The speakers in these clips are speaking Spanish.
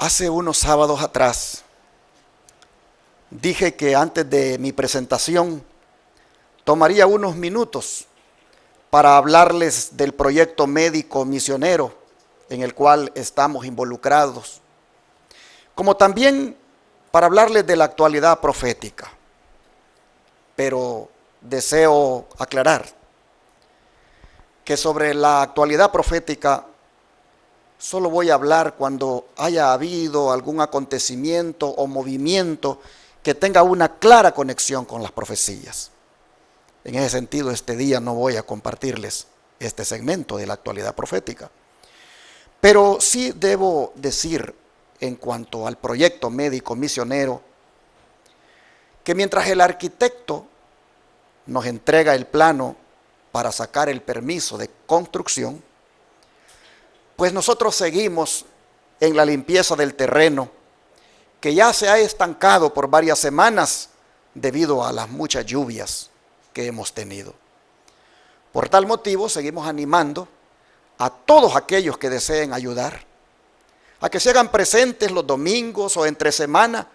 Hace unos sábados atrás dije que antes de mi presentación tomaría unos minutos para hablarles del proyecto médico misionero en el cual estamos involucrados, como también para hablarles de la actualidad profética. Pero deseo aclarar que sobre la actualidad profética solo voy a hablar cuando haya habido algún acontecimiento o movimiento que tenga una clara conexión con las profecías. En ese sentido, este día no voy a compartirles este segmento de la actualidad profética. Pero sí debo decir, en cuanto al proyecto médico misionero, que mientras el arquitecto nos entrega el plano para sacar el permiso de construcción, pues nosotros seguimos en la limpieza del terreno, que ya se ha estancado por varias semanas debido a las muchas lluvias que hemos tenido. Por tal motivo, seguimos animando a todos aquellos que deseen ayudar, a que se hagan presentes los domingos o entre semana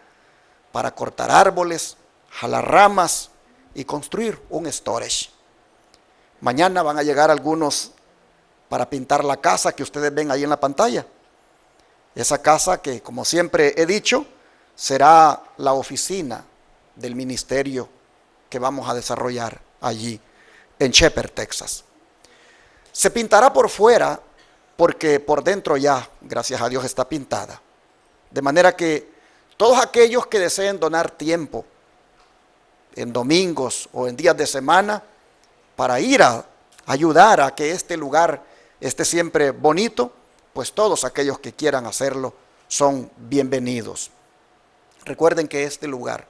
para cortar árboles, jalar ramas y construir un storage. Mañana van a llegar algunos para pintar la casa que ustedes ven ahí en la pantalla. Esa casa que, como siempre he dicho, será la oficina del ministerio que vamos a desarrollar allí en Shepherd, Texas. Se pintará por fuera porque por dentro ya, gracias a Dios, está pintada. De manera que todos aquellos que deseen donar tiempo en domingos o en días de semana para ir a ayudar a que este lugar esté siempre bonito, pues todos aquellos que quieran hacerlo son bienvenidos. Recuerden que este lugar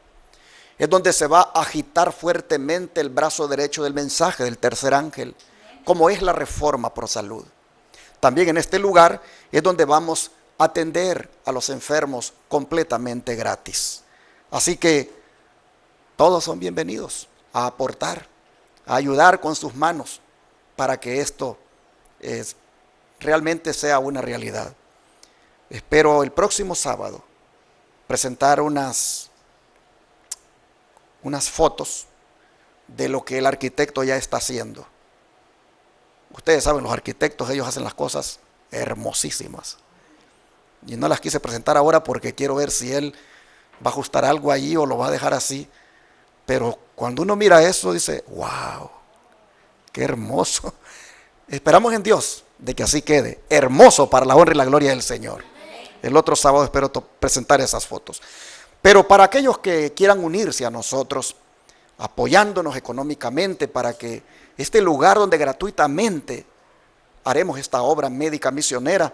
es donde se va a agitar fuertemente el brazo derecho del mensaje del tercer ángel, como es la Reforma Pro Salud. También en este lugar es donde vamos a atender a los enfermos completamente gratis. Así que todos son bienvenidos a aportar, a ayudar con sus manos para que esto realmente sea una realidad. Espero el próximo sábado presentar unas fotos de lo que el arquitecto ya está haciendo. Ustedes saben, los arquitectos, ellos hacen las cosas hermosísimas. Y no las quise presentar ahora porque quiero ver si él va a ajustar algo allí o lo va a dejar así. Pero cuando uno mira eso, dice, wow, qué hermoso. Esperamos en Dios de que así quede, hermoso para la honra y la gloria del Señor. El otro sábado espero presentar esas fotos. Pero para aquellos que quieran unirse a nosotros, apoyándonos económicamente para que este lugar donde gratuitamente haremos esta obra médica misionera,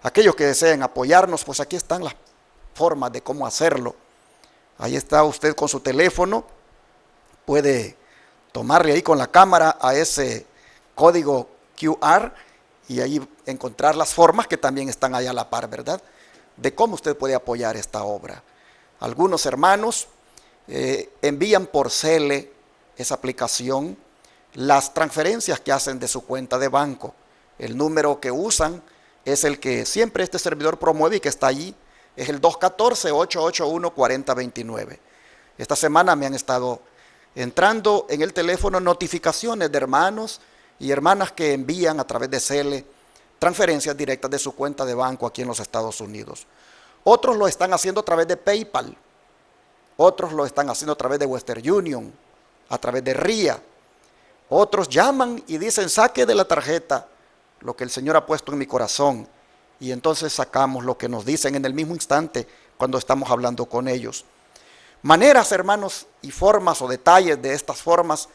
aquellos que deseen apoyarnos, pues aquí están las formas de cómo hacerlo. Ahí está usted con su teléfono, puede tomarle ahí con la cámara a ese código QR y ahí encontrar las formas que también están ahí a la par, ¿verdad? De cómo usted puede apoyar esta obra. Algunos hermanos envían por Cele, esa aplicación, las transferencias que hacen de su cuenta de banco. El número que usan es el que siempre este servidor promueve y que está allí, es el 214-881-4029. Esta semana me han estado entrando en el teléfono notificaciones de hermanos y hermanas que envían a través de Cele transferencias directas de su cuenta de banco aquí en los Estados Unidos. Otros lo están haciendo a través de PayPal, otros lo están haciendo a través de Western Union, a través de RIA. Otros llaman y dicen, saque de la tarjeta lo que el Señor ha puesto en mi corazón. Y entonces sacamos lo que nos dicen en el mismo instante cuando estamos hablando con ellos. Maneras, hermanos, y formas o detalles de estas formas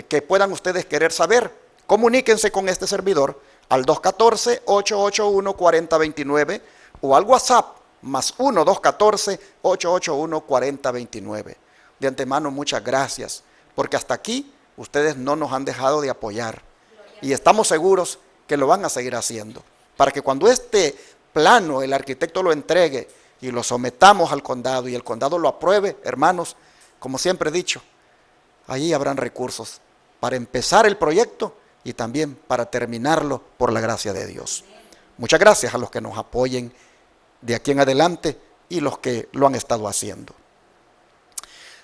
que puedan ustedes querer saber, comuníquense con este servidor al 214-881-4029 o al WhatsApp más 1-214-881-4029. De antemano, muchas gracias, porque hasta aquí ustedes no nos han dejado de apoyar y estamos seguros que lo van a seguir haciendo, para que cuando este plano el arquitecto lo entregue y lo sometamos al condado y el condado lo apruebe, hermanos, como siempre he dicho, allí habrán recursos para empezar el proyecto y también para terminarlo por la gracia de Dios. Muchas gracias a los que nos apoyen de aquí en adelante y los que lo han estado haciendo.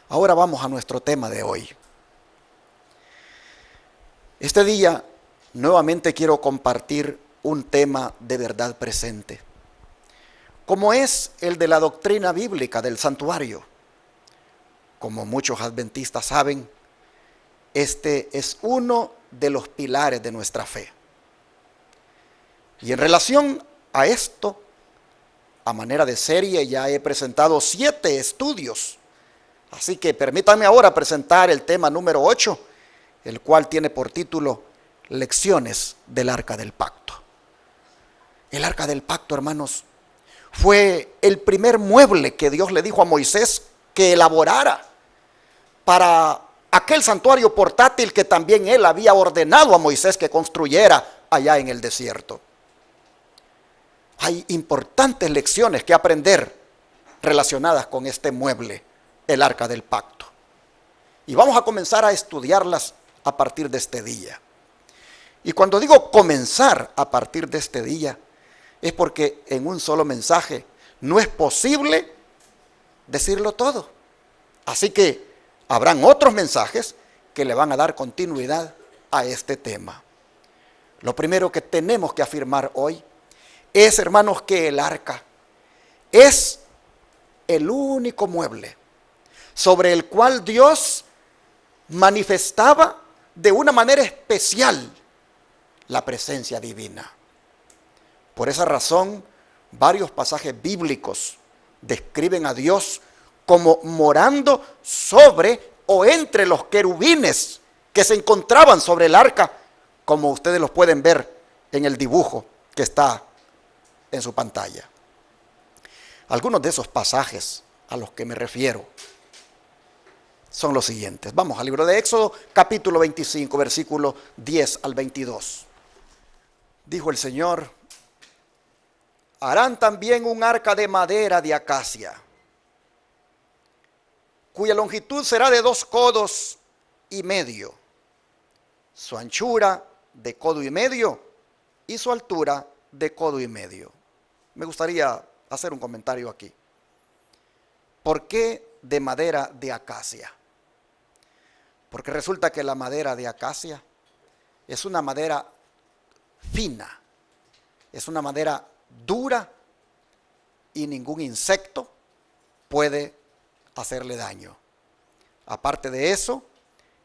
Ahora vamos a nuestro tema de hoy. Este día nuevamente quiero compartir un tema de verdad presente, como es el de la doctrina bíblica del santuario. Como muchos adventistas saben, este es uno de los pilares de nuestra fe. Y en relación a esto, a manera de serie, ya he presentado 7 estudios. Así que permítanme ahora presentar el tema número 8, el cual tiene por título Lecciones del Arca del Pacto. El Arca del Pacto, hermanos, fue el primer mueble que Dios le dijo a Moisés que elaborara para aquel santuario portátil que también él había ordenado a Moisés que construyera allá en el desierto. Hay importantes lecciones que aprender relacionadas con este mueble, el Arca del Pacto. Y vamos a comenzar a estudiarlas a partir de este día. Y cuando digo comenzar a partir de este día, es porque en un solo mensaje no es posible decirlo todo. Así que habrán otros mensajes que le van a dar continuidad a este tema. Lo primero que tenemos que afirmar hoy es, hermanos, que el arca es el único mueble sobre el cual Dios manifestaba de una manera especial la presencia divina. Por esa razón, varios pasajes bíblicos describen a Dios como morando sobre o entre los querubines que se encontraban sobre el arca, como ustedes los pueden ver en el dibujo que está en su pantalla. Algunos de esos pasajes a los que me refiero son los siguientes. Vamos al libro de Éxodo, capítulo 25, versículo 10 al 22. Dijo el Señor: harán también un arca de madera de acacia, cuya longitud será de 2 codos y medio, su anchura de codo y medio y su altura de codo y medio. Me gustaría hacer un comentario aquí. ¿Por qué de madera de acacia? Porque resulta que la madera de acacia es una madera fina, es una madera dura y ningún insecto puede hacerle daño. Aparte de eso,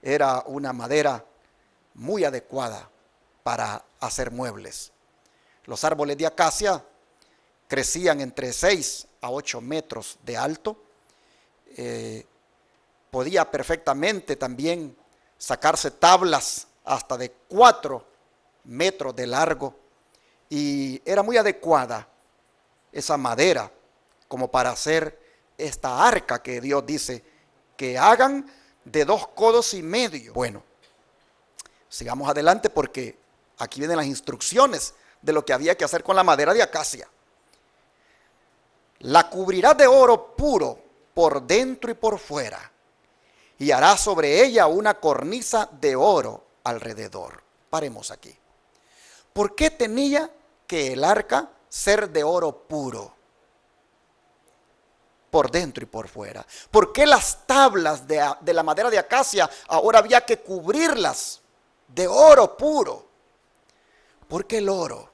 era una madera muy adecuada para hacer muebles. Los árboles de acacia crecían entre 6 a 8 metros de alto. Podía perfectamente también sacarse tablas hasta de 4 metros de largo, y era muy adecuada esa madera como para hacer esta arca que Dios dice que hagan de 2 codos y medio. Bueno, sigamos adelante porque aquí vienen las instrucciones de lo que había que hacer con la madera de acacia. La cubrirás de oro puro por dentro y por fuera, y harás sobre ella una cornisa de oro alrededor. Paremos aquí. ¿Por qué tenía que el arca ser de oro puro por dentro y por fuera? ¿Por qué las tablas de la madera de acacia ahora había que cubrirlas de oro puro? Porque el oro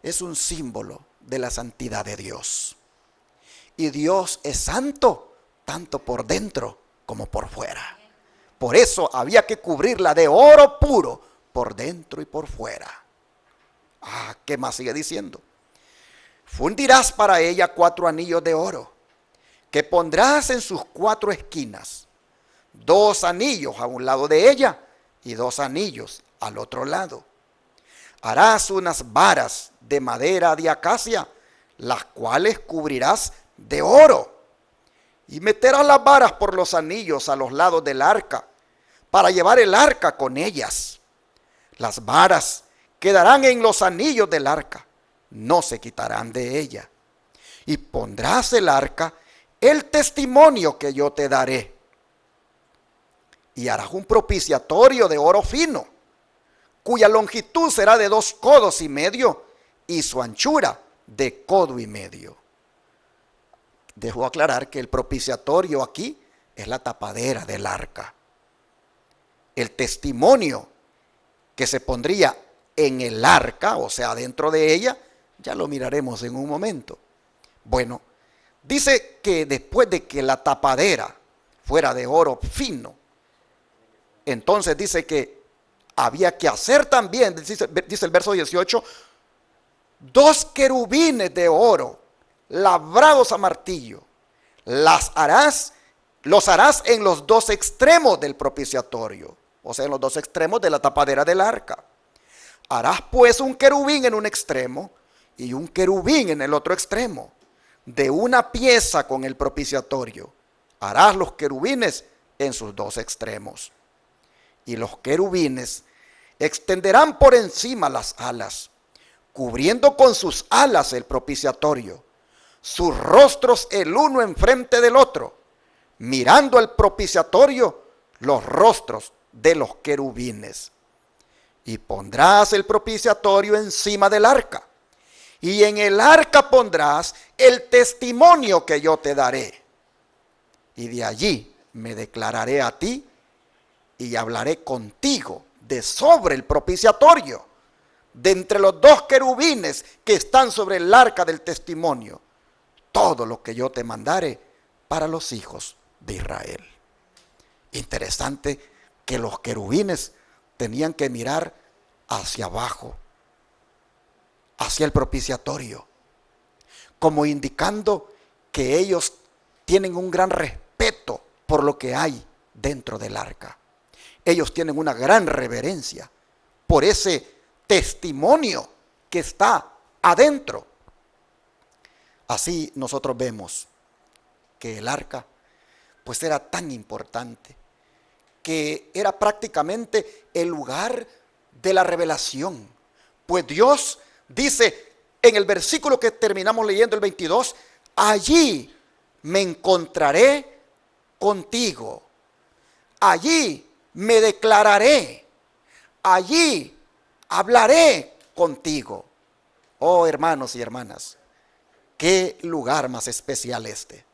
es un símbolo de la santidad de Dios. Y Dios es santo tanto por dentro como por fuera. Por eso había que cubrirla de oro puro por dentro y por fuera. ¿Qué más sigue diciendo? Fundirás para ella 4 anillos de oro, que pondrás en sus 4 esquinas, 2 anillos a un lado de ella y 2 anillos al otro lado. Harás unas varas de madera de acacia, las cuales cubrirás de oro, y meterás las varas por los anillos a los lados del arca, para llevar el arca con ellas. Las varas quedarán en los anillos del arca, no se quitarán de ella. Y pondrás el arca el testimonio que yo te daré. Y harás un propiciatorio de oro fino, cuya longitud será de 2 codos y medio y su anchura de codo y medio. Dejo aclarar que el propiciatorio aquí es la tapadera del arca. El testimonio que se pondría en el arca, o sea, dentro de ella, ya lo miraremos en un momento. Bueno, dice que después de que la tapadera fuera de oro fino, entonces dice que había que hacer también, dice el verso 18, 2 querubines de oro labrados a martillo. Los harás en los 2 extremos del propiciatorio, o sea, en los 2 extremos de la tapadera del arca. Harás pues un querubín en un extremo y un querubín en el otro extremo, de una pieza con el propiciatorio. Harás los querubines en sus 2 extremos. Y los querubines extenderán por encima las alas, cubriendo con sus alas el propiciatorio, sus rostros el uno enfrente del otro, mirando al propiciatorio los rostros de los querubines. Y pondrás el propiciatorio encima del arca, y en el arca pondrás el testimonio que yo te daré. Y de allí me declararé a ti y hablaré contigo de sobre el propiciatorio, de entre los 2 querubines que están sobre el arca del testimonio, todo lo que yo te mandare para los hijos de Israel. Interesante que los querubines tenían que mirar hacia abajo, hacia el propiciatorio, como indicando que ellos tienen un gran respeto por lo que hay dentro del arca. Ellos tienen una gran reverencia por ese testimonio que está adentro. Así nosotros vemos que el arca pues era tan importante, que era prácticamente el lugar de la revelación. Pues Dios dice en el versículo que terminamos leyendo, el 22, allí me encontraré contigo, allí me declararé, allí hablaré contigo. Oh, hermanos y hermanas, qué lugar más especial este.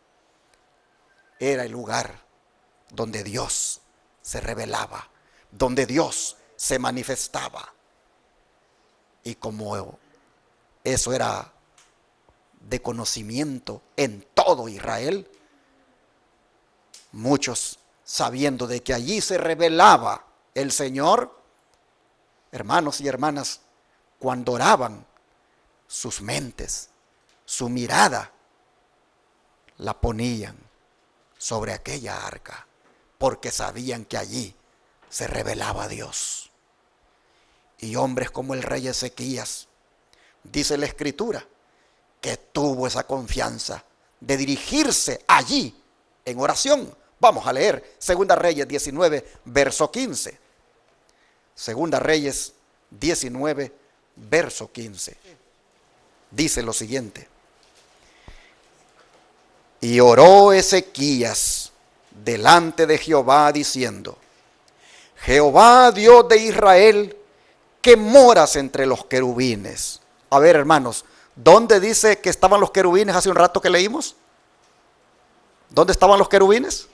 Era el lugar donde Dios se revelaba, donde Dios se manifestaba. Y como eso era de conocimiento en todo Israel, muchos, sabiendo de que allí se revelaba el Señor, hermanos y hermanas, cuando oraban, sus mentes, su mirada, la ponían sobre aquella arca, porque sabían que allí se revelaba Dios. Y hombres como el rey Ezequías, dice la Escritura, que tuvo esa confianza de dirigirse allí en oración. Vamos a leer 2 Reyes 19, verso 15. 2 Reyes 19, verso 15. Dice lo siguiente: y oró Ezequías delante de Jehová diciendo: Jehová, Dios de Israel, que moras entre los querubines. A ver, hermanos, ¿dónde dice que estaban los querubines hace un rato que leímos? ¿Dónde estaban los querubines?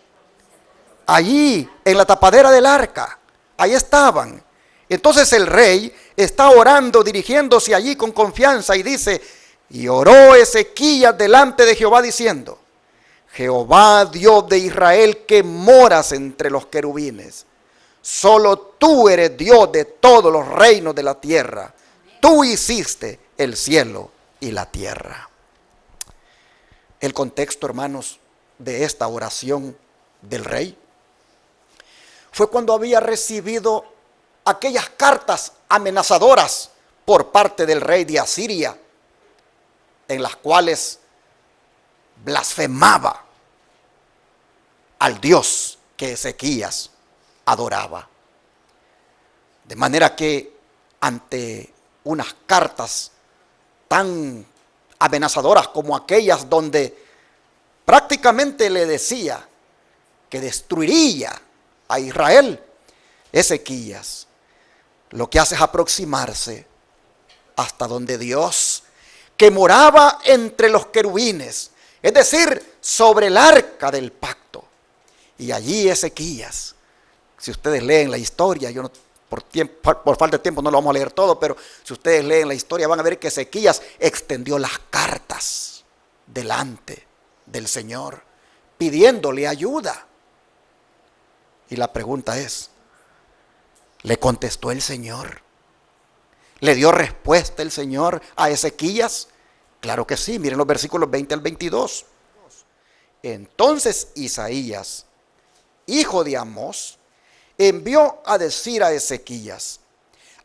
Allí, en la tapadera del arca. Ahí estaban. Entonces el rey está orando, dirigiéndose allí con confianza y dice: y oró Ezequías delante de Jehová diciendo: Jehová, Dios de Israel, que moras entre los querubines. Solo tú eres Dios de todos los reinos de la tierra. Tú hiciste el cielo y la tierra. El contexto, hermanos, de esta oración del rey fue cuando había recibido aquellas cartas amenazadoras por parte del rey de Asiria, en las cuales blasfemaba al Dios que Ezequías adoraba. De manera que ante unas cartas tan amenazadoras como aquellas donde prácticamente le decía que destruiría a Israel, Ezequías lo que hace es aproximarse hasta donde Dios, que moraba entre los querubines, es decir, sobre el arca del pacto. Y allí Ezequías, si ustedes leen la historia, yo no, por falta de tiempo no lo vamos a leer todo, pero si ustedes leen la historia van a ver que Ezequías extendió las cartas delante del Señor, pidiéndole ayuda. Y la pregunta es, ¿le contestó el Señor? ¿Le dio respuesta el Señor a Ezequías? Claro que sí, miren los versículos 20 al 22. Entonces Isaías, hijo de Amós, envió a decir a Ezequías: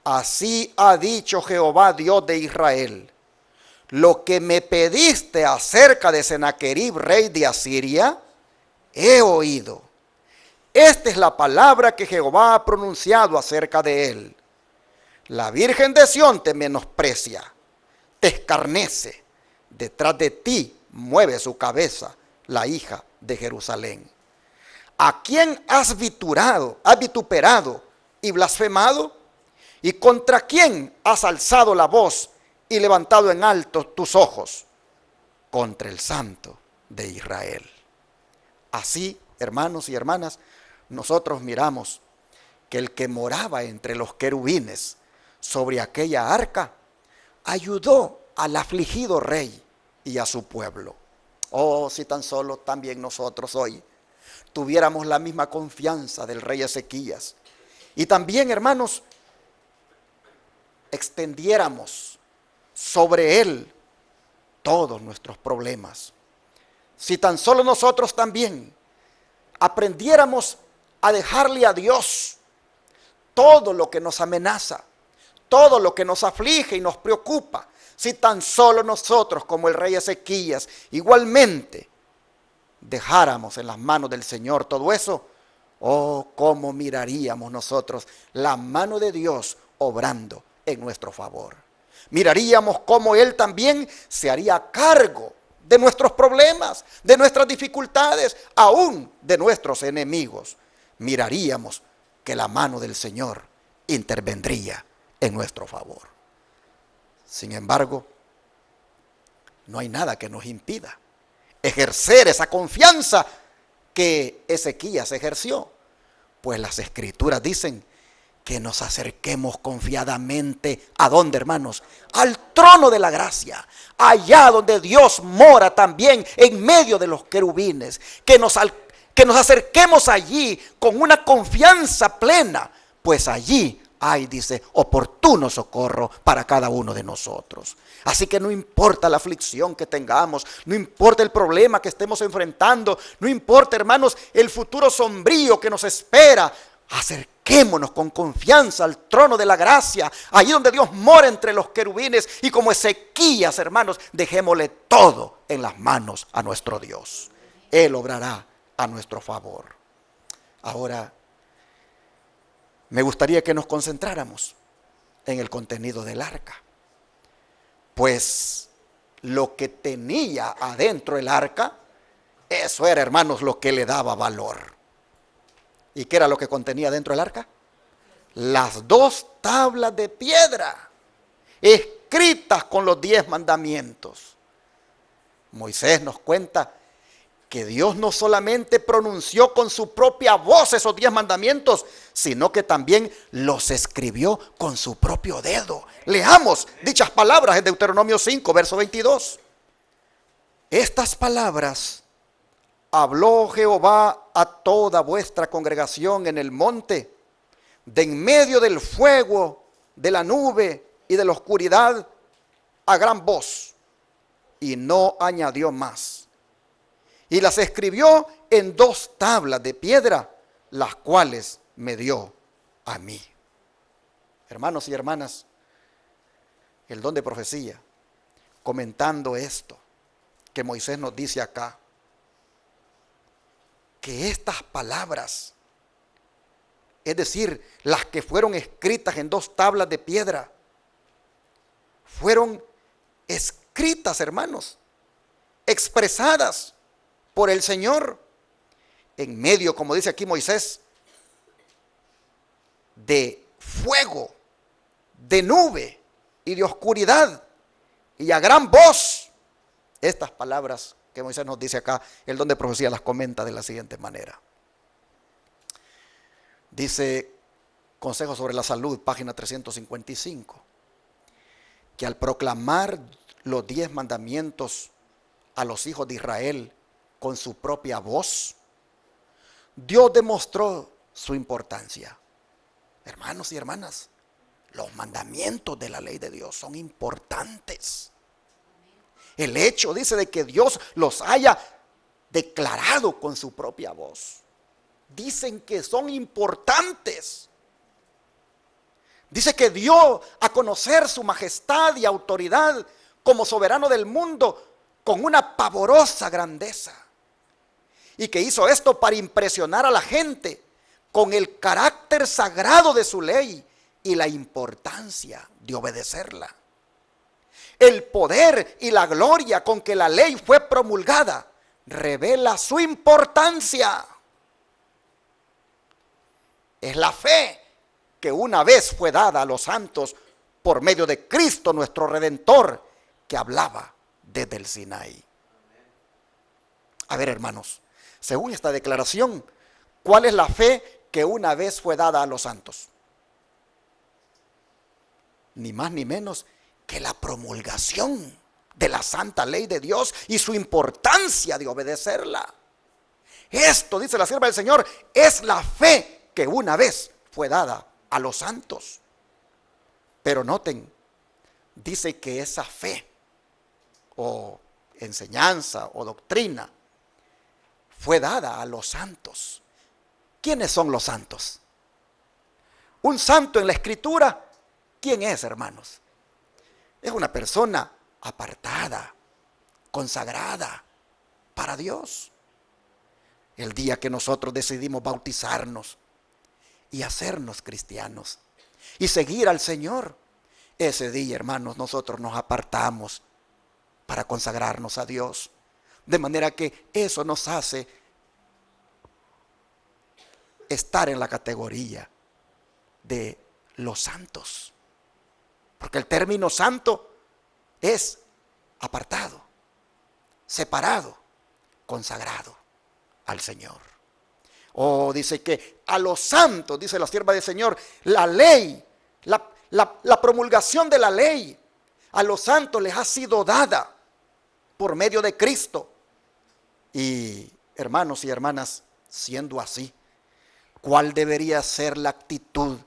así ha dicho Jehová, Dios de Israel, lo que me pediste acerca de Sennacherib, rey de Asiria, he oído. Esta es la palabra que Jehová ha pronunciado acerca de él. La Virgen de Sión te menosprecia, te escarnece, detrás de ti mueve su cabeza la hija de Jerusalén. ¿A quién has vituperado y blasfemado? ¿Y contra quién has alzado la voz y levantado en alto tus ojos? Contra el Santo de Israel. Así, hermanos y hermanas, nosotros miramos que el que moraba entre los querubines sobre aquella arca ayudó al afligido rey y a su pueblo. Oh, si tan solo también nosotros hoy tuviéramos la misma confianza del rey Ezequías. Y también, hermanos, extendiéramos sobre él todos nuestros problemas. Si tan solo nosotros también aprendiéramos a dejarle a Dios todo lo que nos amenaza, todo lo que nos aflige y nos preocupa. Si tan solo nosotros, como el rey Ezequías, igualmente dejáramos en las manos del Señor todo eso, oh, cómo miraríamos nosotros la mano de Dios obrando en nuestro favor. Miraríamos cómo Él también se haría cargo de nuestros problemas, de nuestras dificultades, aún de nuestros enemigos. Miraríamos que la mano del Señor intervendría en nuestro favor. Sin embargo, no hay nada que nos impida ejercer esa confianza que Ezequías ejerció, pues las Escrituras dicen que nos acerquemos confiadamente. ¿A dónde, hermanos? Al trono de la gracia, allá donde Dios mora también en medio de los querubines, que nos acerquemos allí con una confianza plena, pues allí hay, dice, oportuno socorro para cada uno de nosotros. Así que no importa la aflicción que tengamos, no importa el problema que estemos enfrentando, no importa, hermanos, el futuro sombrío que nos espera, acerquémonos con confianza al trono de la gracia, allí donde Dios mora entre los querubines, y como Ezequías, hermanos, dejémosle todo en las manos a nuestro Dios. Él obrará a nuestro favor. Ahora, me gustaría que nos concentráramos en el contenido del arca, pues lo que tenía adentro el arca, eso era, hermanos, lo que le daba valor. ¿Y qué era lo que contenía dentro del arca? Las 2 tablas de piedra, escritas con los 10 mandamientos. Moisés nos cuenta que Dios no solamente pronunció con su propia voz esos 10 mandamientos, sino que también los escribió con su propio dedo. Leamos dichas palabras en Deuteronomio 5, verso 22. Estas palabras habló Jehová a toda vuestra congregación en el monte, de en medio del fuego, de la nube y de la oscuridad, a gran voz, y no añadió más. Y las escribió en 2 tablas de piedra, las cuales me dio a mí. Hermanos y hermanas, el don de profecía, comentando esto que Moisés nos dice acá, que estas palabras, es decir, las que fueron escritas en 2 tablas de piedra, fueron escritas, hermanos, expresadas por el Señor, en medio, como dice aquí Moisés, de fuego, de nube y de oscuridad, y a gran voz. Estas palabras que Moisés nos dice acá, el don de profecía las comenta de la siguiente manera. Dice Consejo sobre la Salud, página 355, que al proclamar los 10 mandamientos a los hijos de Israel con su propia voz, Dios demostró su importancia. Hermanos y hermanas, los mandamientos de la ley de Dios son importantes. El hecho, dice, de que Dios los haya declarado con su propia voz, dicen que son importantes. Dice que dio a conocer su majestad y autoridad como soberano del mundo con una pavorosa grandeza. Y que hizo esto para impresionar a la gente con el carácter sagrado de su ley y la importancia de obedecerla. El poder y la gloria con que la ley fue promulgada revela su importancia. Es la fe que una vez fue dada a los santos por medio de Cristo nuestro Redentor, que hablaba desde el Sinaí. A ver, hermanos, según esta declaración, ¿cuál es la fe que una vez fue dada a los santos? Ni más ni menos que la promulgación de la santa ley de Dios y su importancia de obedecerla. Esto, dice la sierva del Señor, es la fe que una vez fue dada a los santos. Pero noten, dice que esa fe o enseñanza o doctrina fue dada a los santos. ¿Quiénes son los santos? Un santo en la Escritura, ¿quién es, hermanos? Es una persona apartada, consagrada para Dios. El día que nosotros decidimos bautizarnos y hacernos cristianos y seguir al Señor, ese día, hermanos, nosotros nos apartamos para consagrarnos a Dios. De manera que eso nos hace estar en la categoría de los santos. Porque el término santo es apartado, separado, consagrado al Señor. Dice que a los santos, dice la sierva del Señor, la ley, la promulgación de la ley, a los santos les ha sido dada por medio de Cristo. Y hermanos y hermanas, siendo así, ¿cuál debería ser la actitud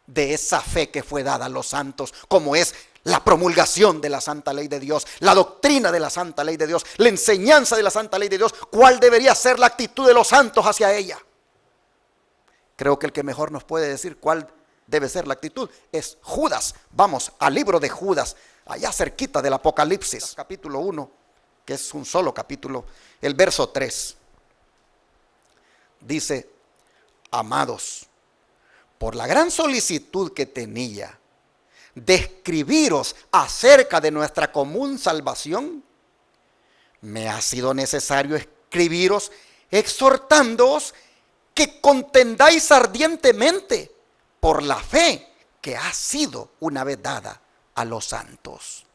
de esa fe que fue dada a los santos, como es la promulgación de la santa ley de Dios, la doctrina de la santa ley de Dios, la enseñanza de la santa ley de Dios? ¿Cuál debería ser la actitud de los santos hacia ella? Creo que el que mejor nos puede decir cuál debe ser la actitud es Judas. Vamos al libro de Judas, allá cerquita del Apocalipsis, capítulo 1, que es un solo capítulo, el verso 3. Dice: amados, por la gran solicitud que tenía de escribiros acerca de nuestra común salvación, me ha sido necesario escribiros exhortándoos que contendáis ardientemente por la fe que ha sido una vez dada a los santos.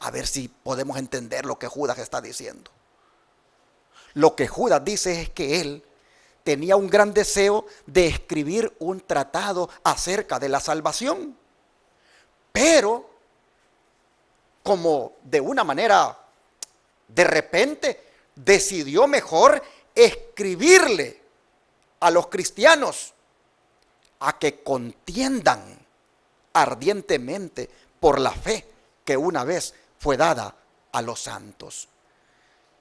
A ver si podemos entender lo que Judas está diciendo. Lo que Judas dice es que él tenía un gran deseo de escribir un tratado acerca de la salvación, pero como de una manera de repente decidió mejor escribirle a los cristianos a que contiendan ardientemente por la fe que una vez fue dada a los santos.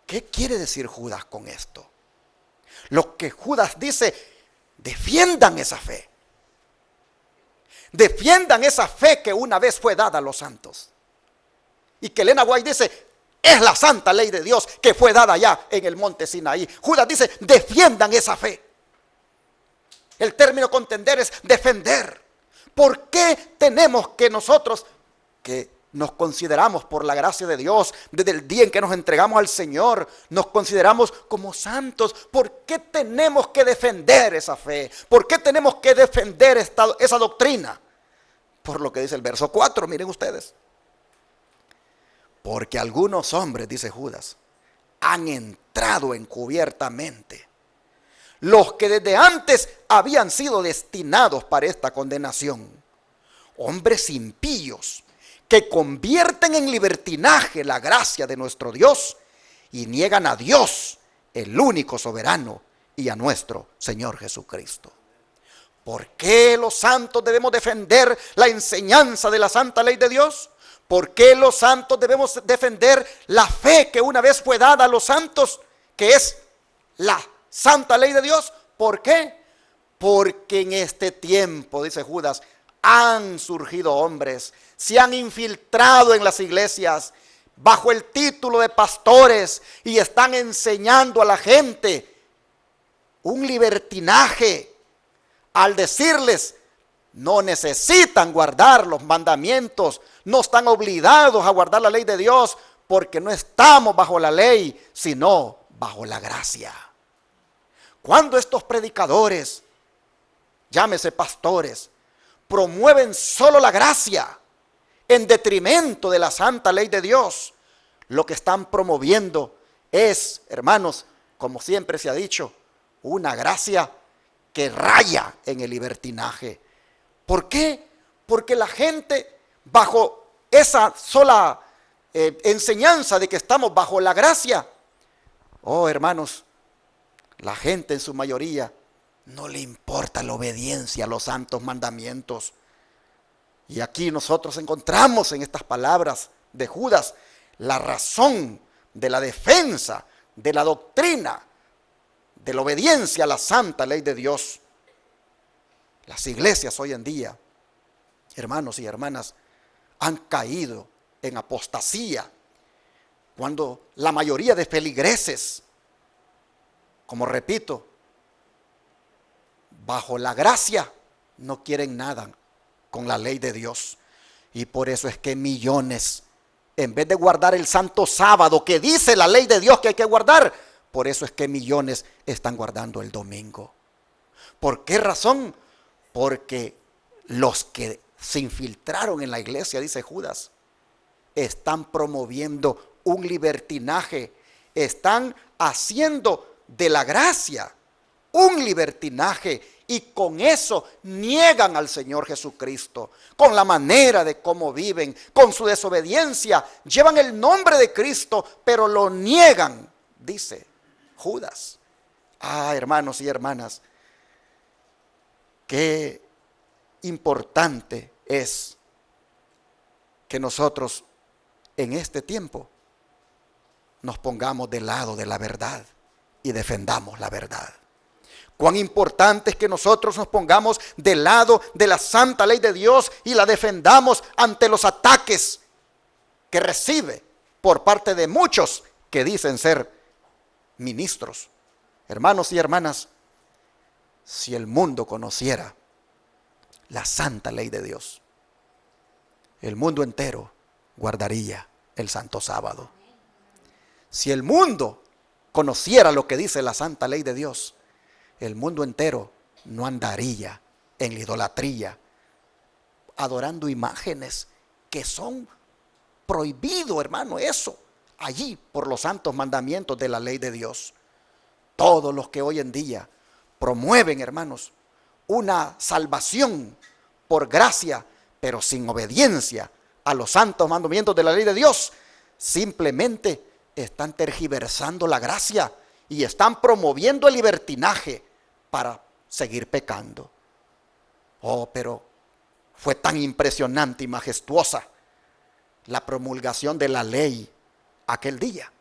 ¿Qué quiere decir Judas con esto? Lo que Judas dice: defiendan esa fe. Defiendan esa fe que una vez fue dada a los santos. Y que Elena White dice: es la santa ley de Dios que fue dada allá en el monte Sinaí. Judas dice: defiendan esa fe. El término contender es defender. ¿Por qué tenemos que nosotros, que nos consideramos por la gracia de Dios, desde el día en que nos entregamos al Señor, nos consideramos como santos? ¿Por qué tenemos que defender esa fe? ¿Por qué tenemos que defender esa doctrina? Por lo que dice el verso 4, miren ustedes. Porque algunos hombres, dice Judas, han entrado encubiertamente. Los que desde antes habían sido destinados para esta condenación. Hombres impíos que convierten en libertinaje la gracia de nuestro Dios y niegan a Dios, el único soberano, y a nuestro Señor Jesucristo. ¿Por qué los santos debemos defender la enseñanza de la santa ley de Dios? ¿Por qué los santos debemos defender la fe que una vez fue dada a los santos, que es la santa ley de Dios? ¿Por qué? Porque en este tiempo, dice Judas, han surgido hombres, se han infiltrado en las iglesias bajo el título de pastores y están enseñando a la gente un libertinaje al decirles: no necesitan guardar los mandamientos, no están obligados a guardar la ley de Dios, porque no estamos bajo la ley, sino bajo la gracia. Cuando estos predicadores, llámese pastores, promueven solo la gracia en detrimento de la santa ley de Dios, lo que están promoviendo es, hermanos, como siempre se ha dicho, una gracia que raya en el libertinaje. ¿Por qué? Porque la gente, bajo esa sola enseñanza de que estamos bajo la gracia, oh hermanos, la gente en su mayoría no le importa la obediencia a los santos mandamientos. Y aquí nosotros encontramos en estas palabras de Judas la razón de la defensa de la doctrina de la obediencia a la santa ley de Dios. Las iglesias hoy en día, hermanos y hermanas, han caído en apostasía cuando la mayoría de feligreses, como repito, bajo la gracia no quieren nada con la ley de Dios. Y por eso es que millones, en vez de guardar el santo sábado que dice la ley de Dios que hay que guardar, por eso es que millones están guardando el domingo. ¿Por qué razón? Porque los que se infiltraron en la iglesia, dice Judas, están promoviendo un libertinaje, están haciendo de la gracia un libertinaje, y con eso niegan al Señor Jesucristo, con la manera de cómo viven, con su desobediencia, llevan el nombre de Cristo, pero lo niegan, dice Judas. Hermanos y hermanas, qué importante es que nosotros en este tiempo nos pongamos del lado de la verdad y defendamos la verdad. Cuán importante es que nosotros nos pongamos del lado de la santa ley de Dios y la defendamos ante los ataques que recibe por parte de muchos que dicen ser ministros. Hermanos y hermanas, si el mundo conociera la santa ley de Dios, el mundo entero guardaría el santo sábado. Si el mundo conociera lo que dice la santa ley de Dios, el mundo entero no andaría en la idolatría, adorando imágenes que son prohibido, hermano, eso, allí por los santos mandamientos de la ley de Dios. Todos los que hoy en día promueven, hermanos, una salvación por gracia, pero sin obediencia a los santos mandamientos de la ley de Dios, simplemente están tergiversando la gracia y están promoviendo el libertinaje para seguir pecando. Pero fue tan impresionante y majestuosa la promulgación de la ley aquel día,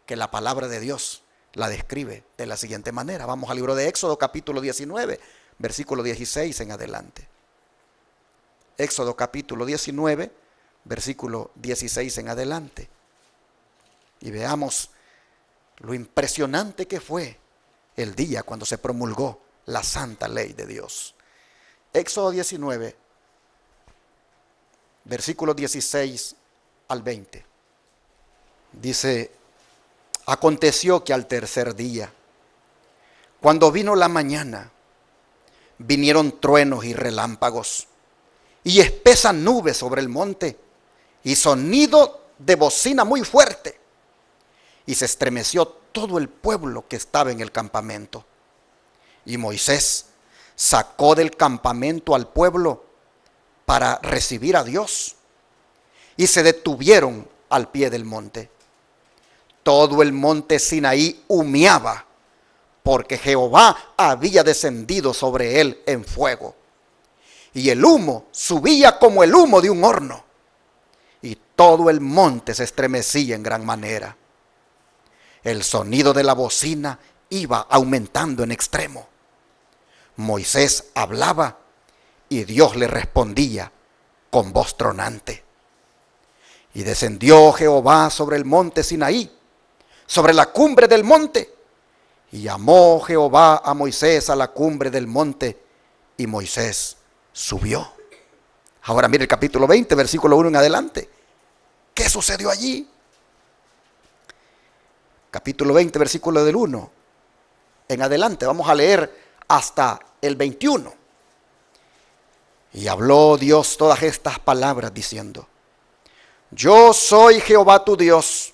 que la palabra de Dios la describe de la siguiente manera. Vamos al libro de Éxodo capítulo 19, versículo 16 en adelante. Éxodo capítulo 19, versículo 16 en adelante. Y veamos lo impresionante que fue el día cuando se promulgó la santa ley de Dios. Éxodo 19, versículos 16 al 20. Dice: aconteció que al tercer día, cuando vino la mañana, vinieron truenos y relámpagos, y espesas nubes sobre el monte, y sonido de bocina muy fuerte. y se estremeció todo el pueblo que estaba en el campamento. Y Moisés sacó del campamento al pueblo para recibir a Dios, y se detuvieron al pie del monte. Todo el monte Sinaí humeaba, porque Jehová había descendido sobre él en fuego, y el humo subía como el humo de un horno, y todo el monte se estremecía en gran manera. El sonido de la bocina iba aumentando en extremo. Moisés hablaba y Dios le respondía con voz tronante. Y descendió Jehová sobre el monte Sinaí, sobre la cumbre del monte, y llamó Jehová a Moisés a la cumbre del monte, y Moisés subió. Ahora mire el capítulo 20, versículo 1 en adelante. ¿Qué sucedió allí? Capítulo 20, versículo del 1 en adelante. Vamos a leer hasta el 21. Y habló Dios todas estas palabras diciendo: Yo soy Jehová tu Dios,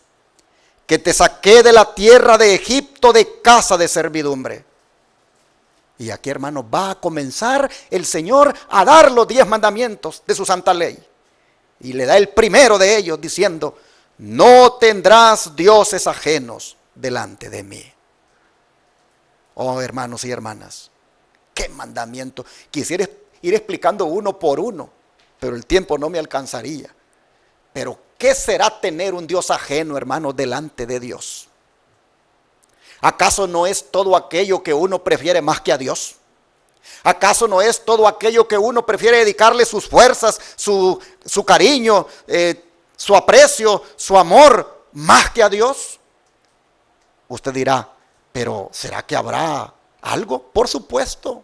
que te saqué de la tierra de Egipto de casa de servidumbre. Y aquí, hermanos, va a comenzar el Señor a dar los 10 mandamientos de su santa ley. Y le da el primero de ellos diciendo: no tendrás dioses ajenos delante de mí. Oh, hermanos y hermanas, qué mandamiento. Quisiera ir explicando uno por uno, pero el tiempo no me alcanzaría. Pero ¿qué será tener un Dios ajeno, hermanos, delante de Dios? ¿Acaso no es todo aquello que uno prefiere más que a Dios? ¿Acaso no es todo aquello que uno prefiere dedicarle sus fuerzas, su cariño, su aprecio, su amor, más que a Dios? Usted dirá, pero ¿será que habrá algo? Por supuesto.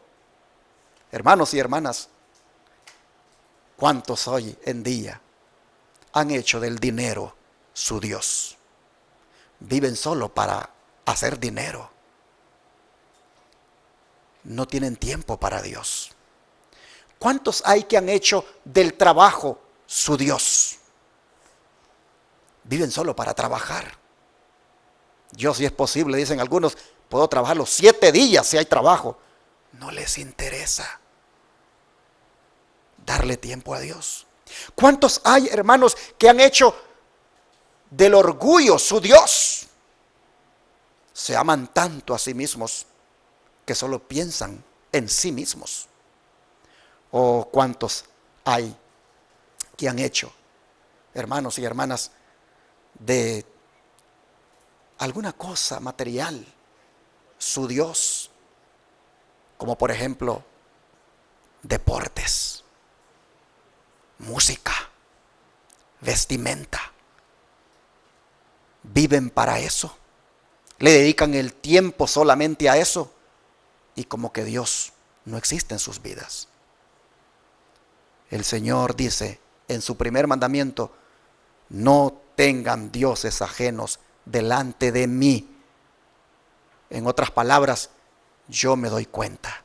Hermanos y hermanas, ¿cuántos hoy en día han hecho del dinero su Dios? Viven solo para hacer dinero. No tienen tiempo para Dios. ¿Cuántos hay que han hecho del trabajo su Dios? Viven solo para trabajar. Yo, si es posible, dicen algunos, puedo trabajar los 7 días si hay trabajo. No les interesa darle tiempo a Dios. ¿Cuántos hay, hermanos, que han hecho del orgullo su Dios? Se aman tanto a sí mismos que solo piensan en sí mismos. ¿O cuántos hay que han hecho, hermanos y hermanas, de alguna cosa material su Dios? Como por ejemplo, deportes, música, vestimenta. Viven para eso. Le dedican el tiempo solamente a eso. Y como que Dios no existe en sus vidas. El Señor dice en su primer mandamiento: no tengan dioses ajenos delante de mí. En otras palabras, yo me doy cuenta.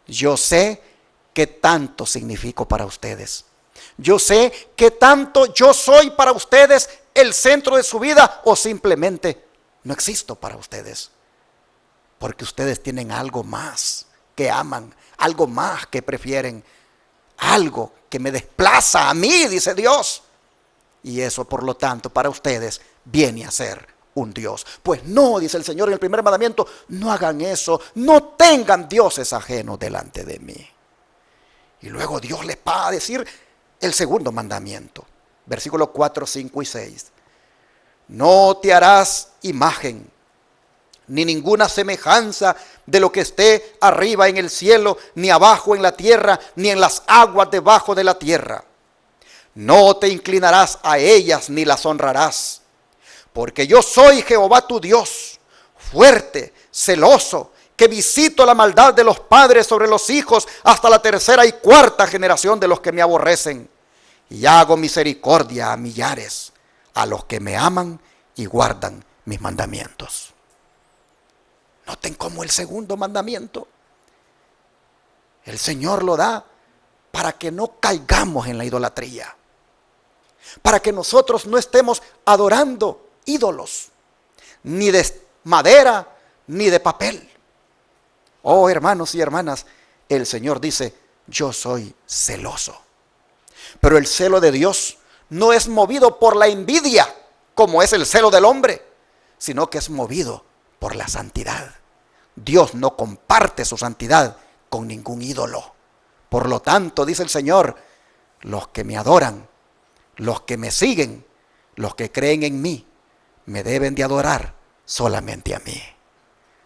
Yo sé qué tanto significo para ustedes. Yo sé qué tanto yo soy para ustedes el centro de su vida, o simplemente no existo para ustedes. Porque ustedes tienen algo más que aman, algo más que prefieren, algo que me desplaza a mí, dice Dios. Y eso, por lo tanto, para ustedes viene a ser un Dios. Pues no, dice el Señor en el primer mandamiento, no hagan eso, no tengan dioses ajenos delante de mí. Y luego Dios les va a decir el segundo mandamiento, versículos 4, 5 y 6. No te harás imagen, ni ninguna semejanza de lo que esté arriba en el cielo, ni abajo en la tierra, ni en las aguas debajo de la tierra. No te inclinarás a ellas, ni las honrarás. Porque yo soy Jehová tu Dios, fuerte, celoso, que visito la maldad de los padres sobre los hijos hasta la 3ª y 4ª generación de los que me aborrecen. Y hago misericordia a millares, a los que me aman y guardan mis mandamientos. Noten cómo el segundo mandamiento, el Señor lo da para que no caigamos en la idolatría. Para que nosotros no estemos adorando ídolos. ni de madera, ni de papel. Oh, hermanos y hermanas, el Señor dice, yo soy celoso. Pero el celo de Dios no es movido por la envidia, como es el celo del hombre, sino que es movido por la santidad. Dios no comparte su santidad con ningún ídolo. Por lo tanto, dice el Señor, los que me adoran, los que me siguen, los que creen en mí, me deben de adorar solamente a mí.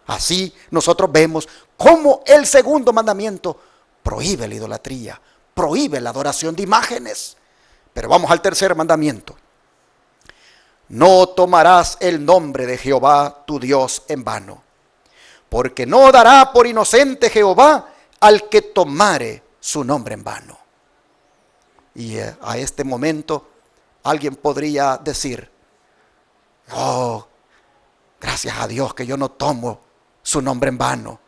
Así nosotros vemos cómo el segundo mandamiento prohíbe la idolatría, prohíbe la adoración de imágenes. Pero vamos al tercer mandamiento. No tomarás el nombre de Jehová tu Dios en vano, porque no dará por inocente Jehová al que tomare su nombre en vano. Y a este momento alguien podría decir, oh, gracias a Dios que yo no tomo su nombre en vano,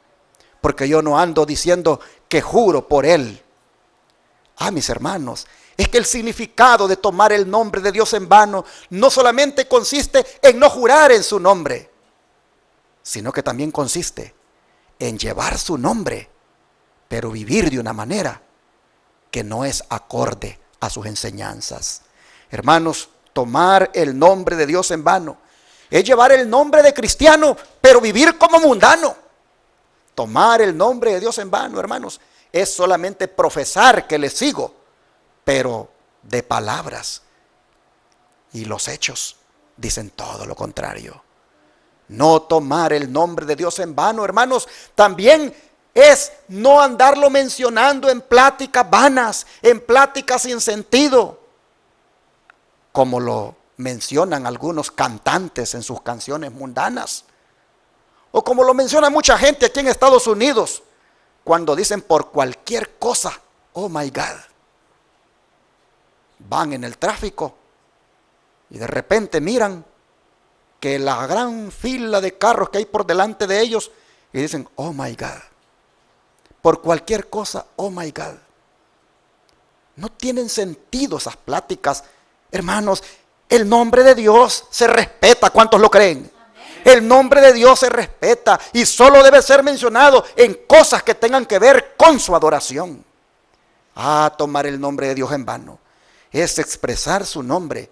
porque yo no ando diciendo que juro por él. Ah, mis hermanos, es que el significado de tomar el nombre de Dios en vano no solamente consiste en no jurar en su nombre, sino que también consiste en llevar su nombre, pero vivir de una manera que no es acorde a sus enseñanzas. Hermanos, tomar el nombre de Dios en vano es llevar el nombre de cristiano, pero vivir como mundano. Tomar el nombre de Dios en vano, hermanos, es solamente profesar que le sigo, pero de palabras. Y los hechos dicen todo lo contrario. No tomar el nombre de Dios en vano, hermanos, también es no andarlo mencionando en pláticas vanas, en pláticas sin sentido, como lo mencionan algunos cantantes en sus canciones mundanas, o como lo menciona mucha gente aquí en Estados Unidos, cuando dicen por cualquier cosa, oh my God, van en el tráfico y de repente miran que la gran fila de carros que hay por delante de ellos y dicen, oh my God, por cualquier cosa, oh my God. No tienen sentido esas pláticas, hermanos. El nombre de Dios se respeta. ¿Cuántos lo creen? El nombre de Dios se respeta y solo debe ser mencionado en cosas que tengan que ver con su adoración. Tomar el nombre de Dios en vano es expresar su nombre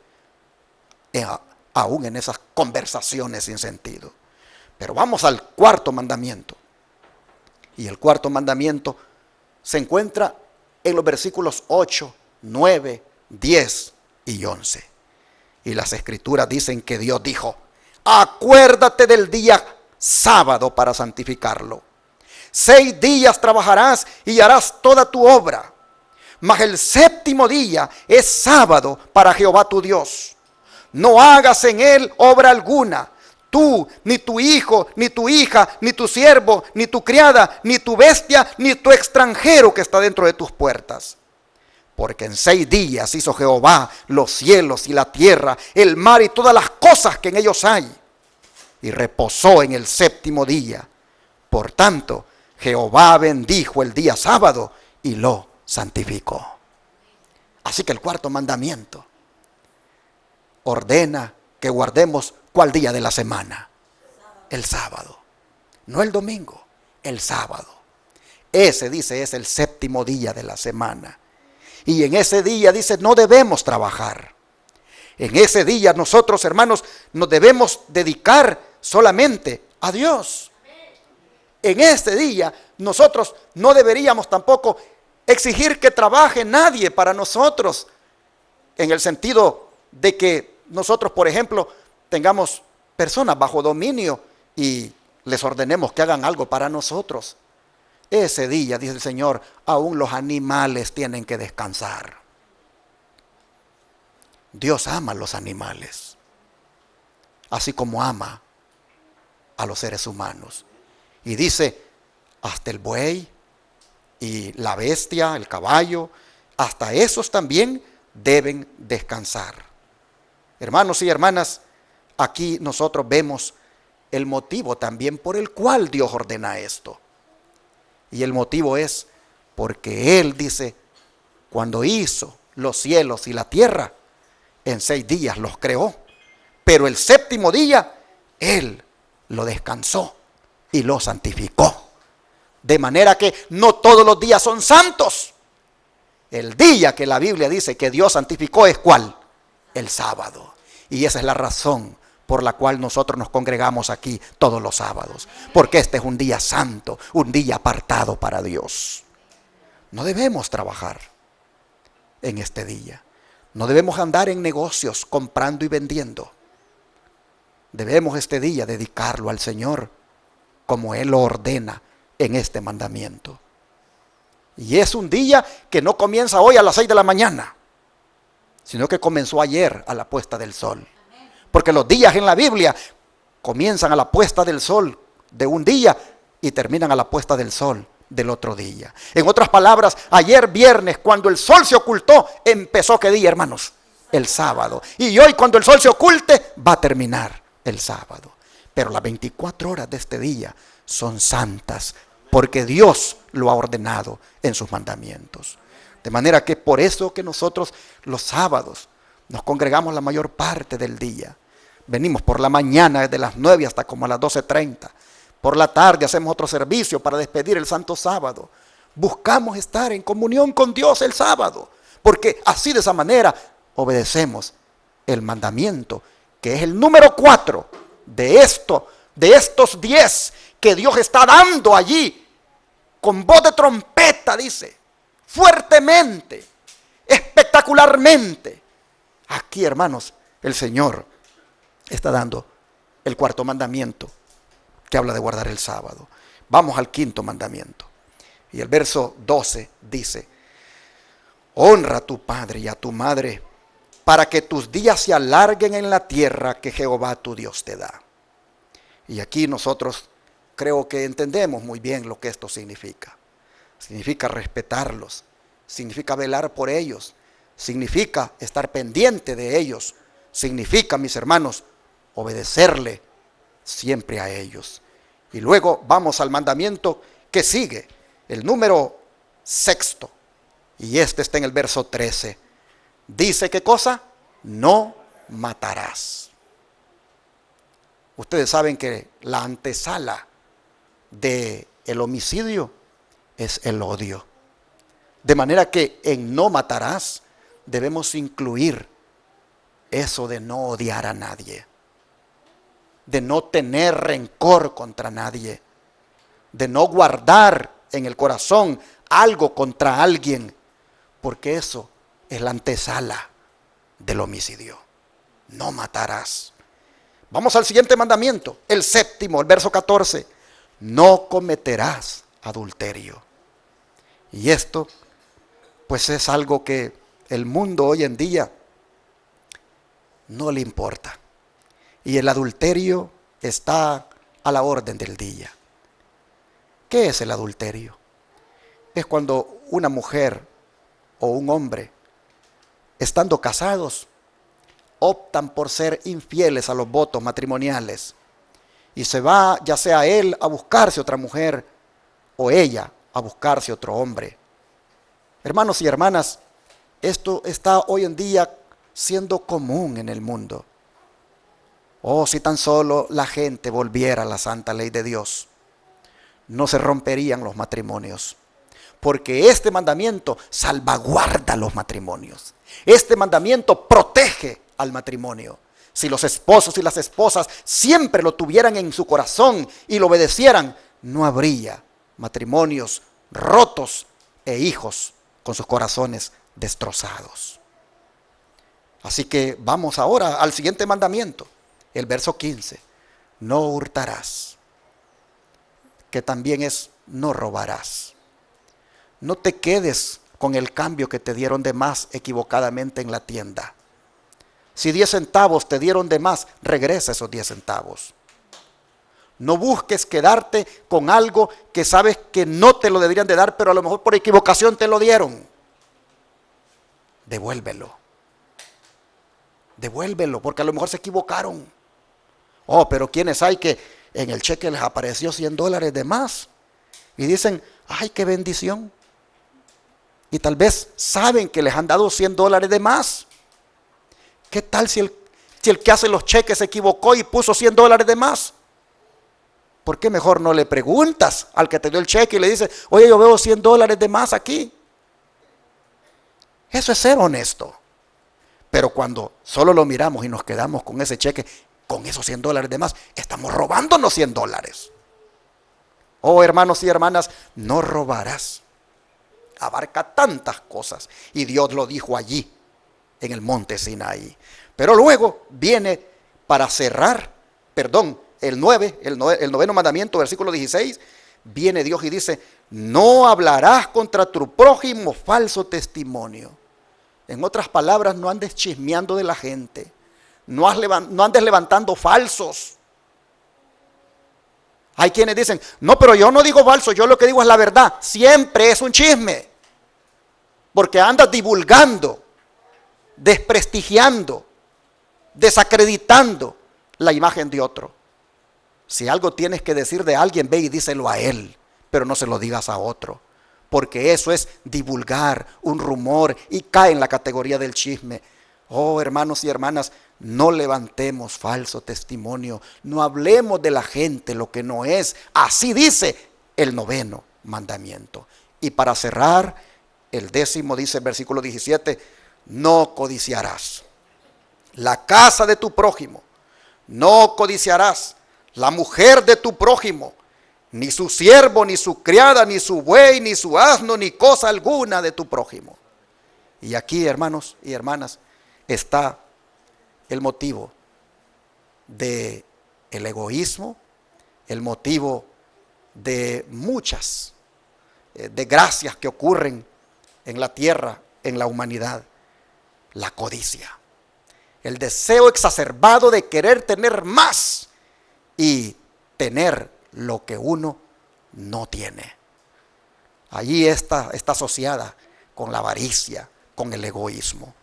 aún en esas conversaciones sin sentido. Pero vamos al cuarto mandamiento. Y el cuarto mandamiento se encuentra en los versículos 8, 9, 10 y 11. Y las escrituras dicen que Dios dijo, acuérdate del día sábado para santificarlo. 6 días trabajarás y harás toda tu obra. Mas el séptimo día es sábado para Jehová tu Dios. No hagas en él obra alguna, tú, ni tu hijo, ni tu hija, ni tu siervo, ni tu criada, ni tu bestia, ni tu extranjero que está dentro de tus puertas. Porque en 6 días hizo Jehová los cielos y la tierra, el mar y todas las cosas que en ellos hay. Y reposó en el séptimo día. Por tanto, Jehová bendijo el día sábado y lo santificó. Así que el cuarto mandamiento ordena que guardemos ¿cuál día de la semana? El sábado. No el domingo, el sábado. Ese, dice, es el séptimo día de la semana. Y en ese día, dice, no debemos trabajar. En ese día nosotros, hermanos, nos debemos dedicar solamente a Dios. En este día nosotros no deberíamos tampoco exigir que trabaje nadie para nosotros, en el sentido de que nosotros, por ejemplo, tengamos personas bajo dominio y les ordenemos que hagan algo para nosotros. Ese día, dice el Señor, aún los animales tienen que descansar. Dios ama a los animales, así como ama a los seres humanos. Y dice, hasta el buey y la bestia, el caballo, hasta esos también deben descansar. Hermanos y hermanas, aquí nosotros vemos el motivo también por el cual Dios ordena esto. Y el motivo es porque Él, dice, cuando hizo los cielos y la tierra, en 6 días los creó. Pero el séptimo día Él lo descansó y lo santificó. De manera que no todos los días son santos. El día que la Biblia dice que Dios santificó es ¿cuál? El sábado. Y esa es la razón por la cual nosotros nos congregamos aquí todos los sábados. Porque este es un día santo, un día apartado para Dios. No debemos trabajar en este día. No debemos andar en negocios comprando y vendiendo. Debemos este día dedicarlo al Señor como Él lo ordena en este mandamiento. Y es un día que no comienza hoy a las 6 de la mañana, sino que comenzó ayer a la puesta del sol. Porque los días en la Biblia comienzan a la puesta del sol de un día y terminan a la puesta del sol del otro día. En otras palabras, ayer viernes, cuando el sol se ocultó, empezó ¿qué día, hermanos? El sábado. Y hoy, cuando el sol se oculte, va a terminar el sábado. Pero las 24 horas de este día son santas, porque Dios lo ha ordenado en sus mandamientos. De manera que por eso que nosotros los sábados nos congregamos la mayor parte del día. Venimos por la mañana desde las 9 hasta como a las 12:30. Por la tarde hacemos otro servicio para despedir el Santo Sábado. Buscamos estar en comunión con Dios el sábado, porque así de esa manera obedecemos el mandamiento, que es el número 4 de estos 10 que Dios está dando allí, con voz de trompeta, dice, fuertemente, espectacularmente. Aquí, hermanos, el Señor está dando el 4.º mandamiento, que habla de guardar el sábado. Vamos al 5.º mandamiento. Y el verso 12 dice: honra a tu padre y a tu madre, para que tus días se alarguen en la tierra que Jehová tu Dios te da. Y aquí nosotros creo que entendemos muy bien lo que esto significa. Significa respetarlos, significa velar por ellos, significa estar pendiente de ellos, significa, mis hermanos, obedecerle siempre a ellos. Y luego vamos al mandamiento que sigue, el número 6, y este está en el verso 13. Dice, ¿qué cosa? No matarás. Ustedes saben que la antesala del homicidio es el odio. De manera que en no matarás debemos incluir eso de no odiar a nadie, de no tener rencor contra nadie, de no guardar en el corazón algo contra alguien, porque eso es la antesala del homicidio. No matarás. Vamos al siguiente mandamiento, el 7.º, el verso 14. No cometerás adulterio. Y esto, pues es algo que el mundo hoy en día no le importa. Y el adulterio está a la orden del día. ¿Qué es el adulterio? Es cuando una mujer o un hombre, estando casados, optan por ser infieles a los votos matrimoniales y se va, ya sea él a buscarse otra mujer o ella a buscarse otro hombre. Hermanos y hermanas, esto está hoy en día siendo común en el mundo. Oh, si tan solo la gente volviera a la santa ley de Dios, no se romperían los matrimonios, porque este mandamiento salvaguarda los matrimonios. Este mandamiento protege al matrimonio. Si los esposos y las esposas siempre lo tuvieran en su corazón y lo obedecieran, no habría matrimonios rotos e hijos con sus corazones destrozados. Así que vamos ahora al siguiente mandamiento, el verso 15. No hurtarás, que también es no robarás. No te quedes con el cambio que te dieron de más equivocadamente en la tienda. Si 10 centavos te dieron de más, regresa esos 10 centavos. No busques quedarte con algo que sabes que no te lo deberían de dar, pero a lo mejor por equivocación te lo dieron. Devuélvelo. Devuélvelo, porque a lo mejor se equivocaron. Oh, pero ¿quiénes hay que en el cheque les apareció $100 de más? Y dicen, ay, qué bendición. Y tal vez saben que les han dado $100 de más. ¿Qué tal si Si el que hace los cheques se equivocó y puso $100 de más, ¿por qué mejor no le preguntas al que te dio el cheque y le dices, oye, yo veo $100 de más aquí? Eso es ser honesto. Pero cuando solo lo miramos y nos quedamos con ese cheque, con esos $100 de más, estamos robándonos $100. Oh, hermanos y hermanas, no robarás. Abarca tantas cosas. Y Dios lo dijo allí, en el monte Sinaí. Pero luego viene para cerrar, el noveno mandamiento, versículo 16, viene Dios y dice, no hablarás contra tu prójimo falso testimonio. En otras palabras, no andes chismeando de la gente. No andes levantando falsos. Hay quienes dicen, no, pero yo no digo falso, yo lo que digo es la verdad. Siempre es un chisme. Porque andas divulgando, desprestigiando, desacreditando la imagen de otro. Si algo tienes que decir de alguien, ve y díselo a él, pero no se lo digas a otro. Porque eso es divulgar un rumor y cae en la categoría del chisme. Oh, hermanos y hermanas, no levantemos falso testimonio, no hablemos de la gente lo que no es. Así dice el noveno mandamiento. Y para cerrar, el 10º dice, versículo 17, no codiciarás la casa de tu prójimo, no codiciarás la mujer de tu prójimo, ni su siervo, ni su criada, ni su buey, ni su asno, ni cosa alguna de tu prójimo. Y aquí, hermanos y hermanas, está el motivo de el egoísmo, el motivo de muchas desgracias que ocurren en la tierra, en la humanidad. La codicia, el deseo exacerbado de querer tener más y tener lo que uno no tiene. Allí está asociada con la avaricia, con el egoísmo.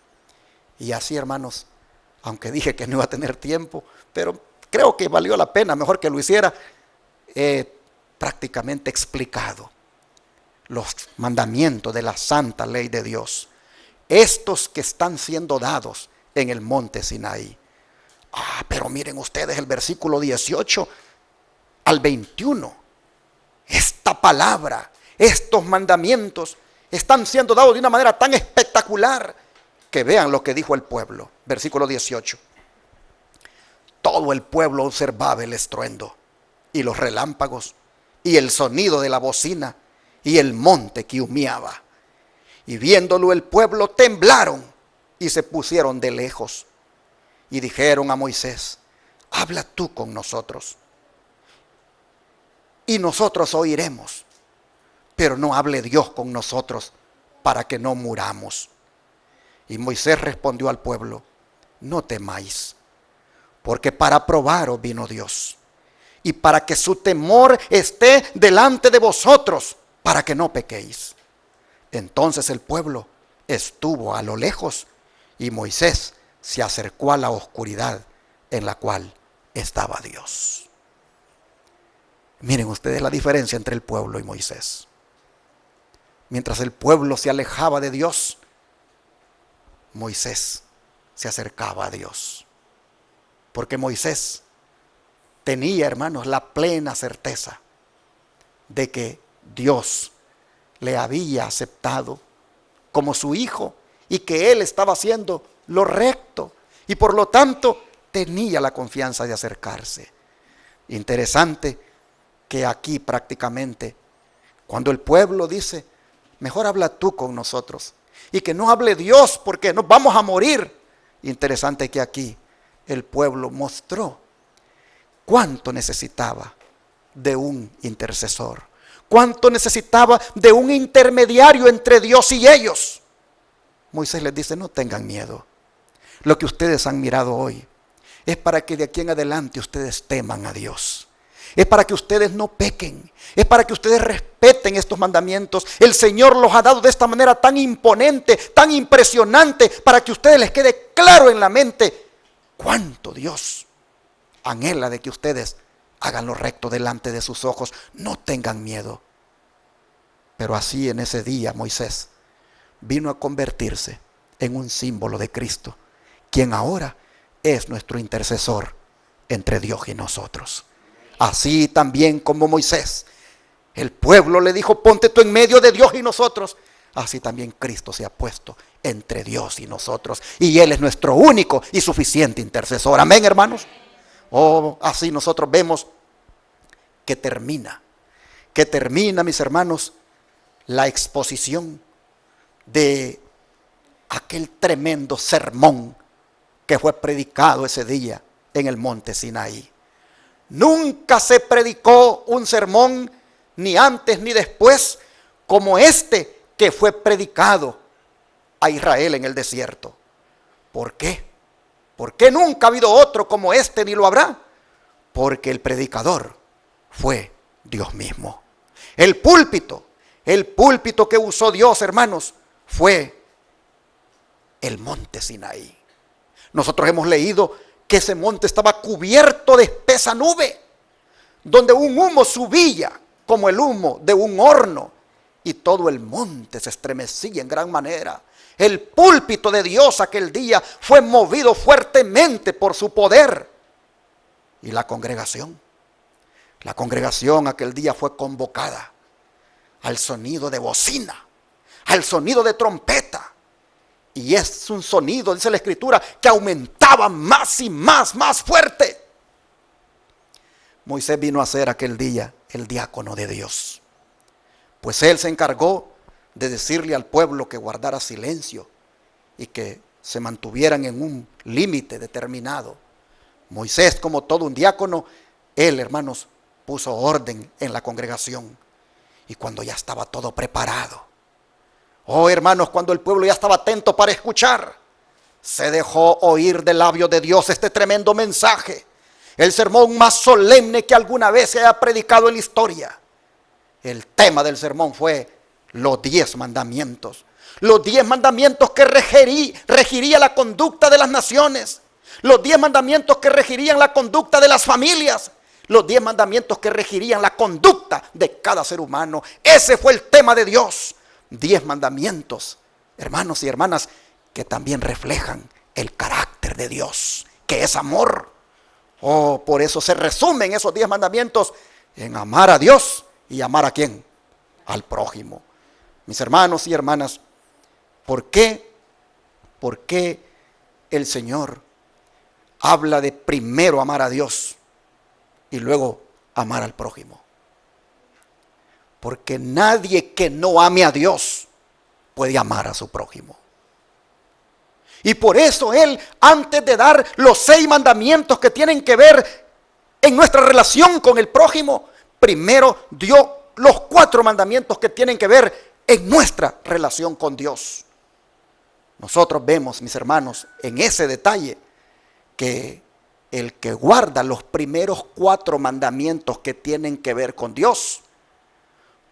Y así, hermanos, aunque dije que no iba a tener tiempo, pero creo que valió la pena, mejor que lo hiciera, prácticamente explicado los mandamientos de la santa ley de Dios, estos que están siendo dados en el monte Sinaí. Pero miren ustedes el versículo 18 al 21, esta palabra, estos mandamientos están siendo dados de una manera tan espectacular que vean lo que dijo el pueblo. Versículo 18. Todo el pueblo observaba el estruendo y los relámpagos y el sonido de la bocina y el monte que humeaba. Y viéndolo el pueblo temblaron y se pusieron de lejos. Y dijeron a Moisés, habla tú con nosotros y nosotros oiremos, pero no hable Dios con nosotros para que no muramos. Y Moisés respondió al pueblo, no temáis, porque para probaros vino Dios, y para que su temor esté delante de vosotros, para que no pequéis. Entonces el pueblo estuvo a lo lejos, y Moisés se acercó a la oscuridad en la cual estaba Dios. Miren ustedes la diferencia entre el pueblo y Moisés. Mientras el pueblo se alejaba de Dios, Moisés se acercaba a Dios. Porque Moisés tenía, hermanos, la plena certeza de que Dios le había aceptado como su hijo y que él estaba haciendo lo recto y por lo tanto tenía la confianza de acercarse. Interesante que aquí prácticamente cuando el pueblo dice, mejor habla tú con nosotros y que no hable Dios porque nos vamos a morir. Interesante que aquí el pueblo mostró cuánto necesitaba de un intercesor, cuánto necesitaba de un intermediario entre Dios y ellos. Moisés les dice, no tengan miedo. Lo que ustedes han mirado hoy es para que de aquí en adelante ustedes teman a Dios. Es para que ustedes no pequen. Es para que ustedes respeten estos mandamientos. El Señor los ha dado de esta manera tan imponente, tan impresionante, para que a ustedes les quede claro en la mente cuánto Dios anhela de que ustedes hagan lo recto delante de sus ojos. No tengan miedo. Pero así en ese día Moisés vino a convertirse en un símbolo de Cristo, quien ahora es nuestro intercesor entre Dios y nosotros. Así también como Moisés, el pueblo le dijo: ponte tú en medio de Dios y nosotros. Así también Cristo se ha puesto entre Dios y nosotros. Y Él es nuestro único y suficiente intercesor. Amén, hermanos. Oh, así nosotros vemos que termina, mis hermanos, la exposición de aquel tremendo sermón que fue predicado ese día en el monte Sinaí. Nunca se predicó un sermón, ni antes ni después, como este que fue predicado a Israel en el desierto. ¿Por qué? ¿Por qué nunca ha habido otro como este, ni lo habrá? Porque el predicador fue Dios mismo. El púlpito que usó Dios, hermanos, fue el monte Sinaí. Nosotros hemos leído que ese monte estaba cubierto de espesa nube, donde un humo subía como el humo de un horno, y todo el monte se estremecía en gran manera. El púlpito de Dios aquel día fue movido fuertemente por su poder. Y la congregación aquel día fue convocada al sonido de bocina, al sonido de trompeta. Y es un sonido, dice la Escritura, que aumentaba más y más fuerte. Moisés vino a ser aquel día el diácono de Dios, pues él se encargó de decirle al pueblo que guardara silencio y que se mantuvieran en un límite determinado. Moisés, como todo un diácono, él, hermanos, puso orden en la congregación. Y cuando ya estaba todo preparado, oh hermanos, cuando el pueblo ya estaba atento para escuchar, se dejó oír del labio de Dios este tremendo mensaje, el sermón más solemne que alguna vez se haya predicado en la historia. El tema del sermón fue los 10 mandamientos. Los 10 mandamientos que regiría la conducta de las naciones. Los 10 mandamientos que regirían la conducta de las familias. Los 10 mandamientos que regirían la conducta de cada ser humano. Ese fue el tema de Dios. 10 mandamientos, hermanos y hermanas, que también reflejan el carácter de Dios, que es amor. Oh, por eso se resumen esos 10 mandamientos en amar a Dios y amar a ¿quién? Al prójimo. Mis hermanos y hermanas, ¿por qué el Señor habla de primero amar a Dios y luego amar al prójimo? Porque nadie que no ame a Dios puede amar a su prójimo. Y por eso Él, antes de dar los 6 mandamientos que tienen que ver en nuestra relación con el prójimo, primero dio los 4 mandamientos que tienen que ver en nuestra relación con Dios. Nosotros vemos, mis hermanos, en ese detalle, que el que guarda los primeros 4 mandamientos que tienen que ver con Dios,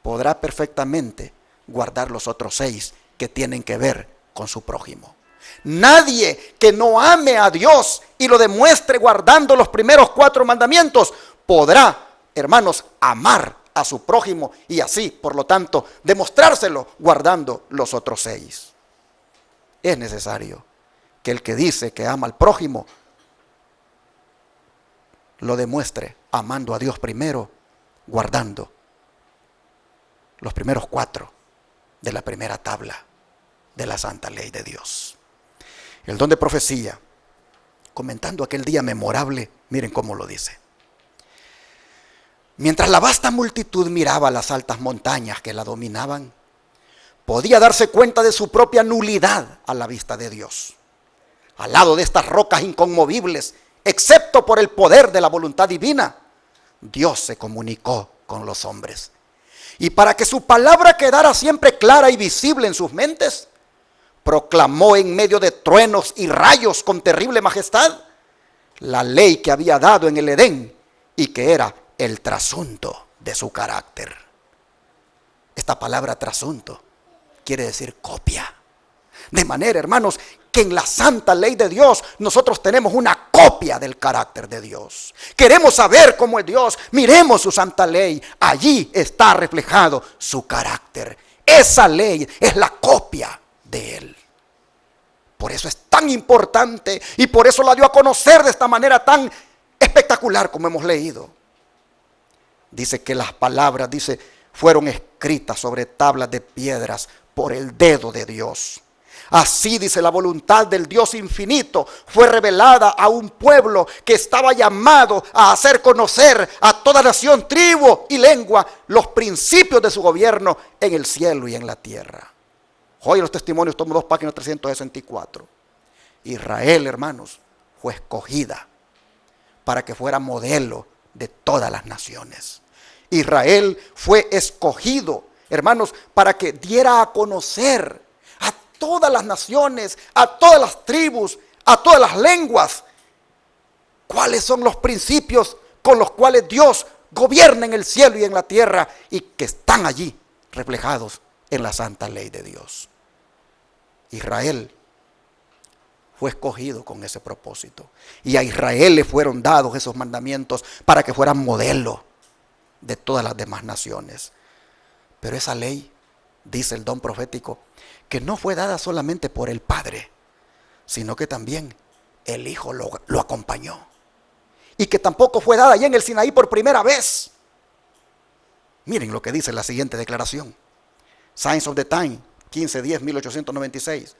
podrá perfectamente guardar los otros 6 que tienen que ver con su prójimo. Nadie que no ame a Dios y lo demuestre guardando los primeros 4 mandamientos podrá, hermanos, amar a su prójimo y así, por lo tanto, demostrárselo guardando los otros 6. Es necesario que el que dice que ama al prójimo lo demuestre amando a Dios primero, guardando los primeros 4 de la primera tabla de la santa ley de Dios. El don de profecía, comentando aquel día memorable, miren cómo lo dice. Mientras la vasta multitud miraba las altas montañas que la dominaban, podía darse cuenta de su propia nulidad a la vista de Dios. Al lado de estas rocas inconmovibles, excepto por el poder de la voluntad divina, Dios se comunicó con los hombres. Y para que su palabra quedara siempre clara y visible en sus mentes, proclamó en medio de truenos y rayos con terrible majestad la ley que había dado en el Edén y que era el trasunto de su carácter. Esta palabra trasunto quiere decir copia. De manera, hermanos, que en la santa ley de Dios nosotros tenemos una copia del carácter de Dios. Queremos saber cómo es Dios, miremos su santa ley. Allí está reflejado su carácter. Esa ley es la copia de Él. Por eso es tan tan importante y por eso la dio a conocer de esta manera tan espectacular como hemos leído. Dice que las palabras, dice, fueron escritas sobre tablas de piedras por el dedo de Dios. Así, dice, la voluntad del Dios infinito fue revelada a un pueblo que estaba llamado a hacer conocer a toda nación, tribu y lengua los principios de su gobierno en el cielo y en la tierra. Hoy los testimonios, tomo 2 páginas 364. Israel, hermanos, fue escogida para que fuera modelo de todas las naciones. Israel fue escogido, hermanos, para que diera a conocer a todas las naciones, a todas las tribus, a todas las lenguas, cuáles son los principios con los cuales Dios gobierna en el cielo y en la tierra y que están allí reflejados en la santa ley de Dios. Israel fue escogido con ese propósito y a Israel le fueron dados esos mandamientos para que fueran modelo de todas las demás naciones. Pero esa ley, dice el don profético, que no fue dada solamente por el Padre, sino que también el Hijo lo acompañó. Y que tampoco fue dada allá en el Sinaí por primera vez. Miren lo que dice la siguiente declaración. Signs of the Time, 15-10-1896.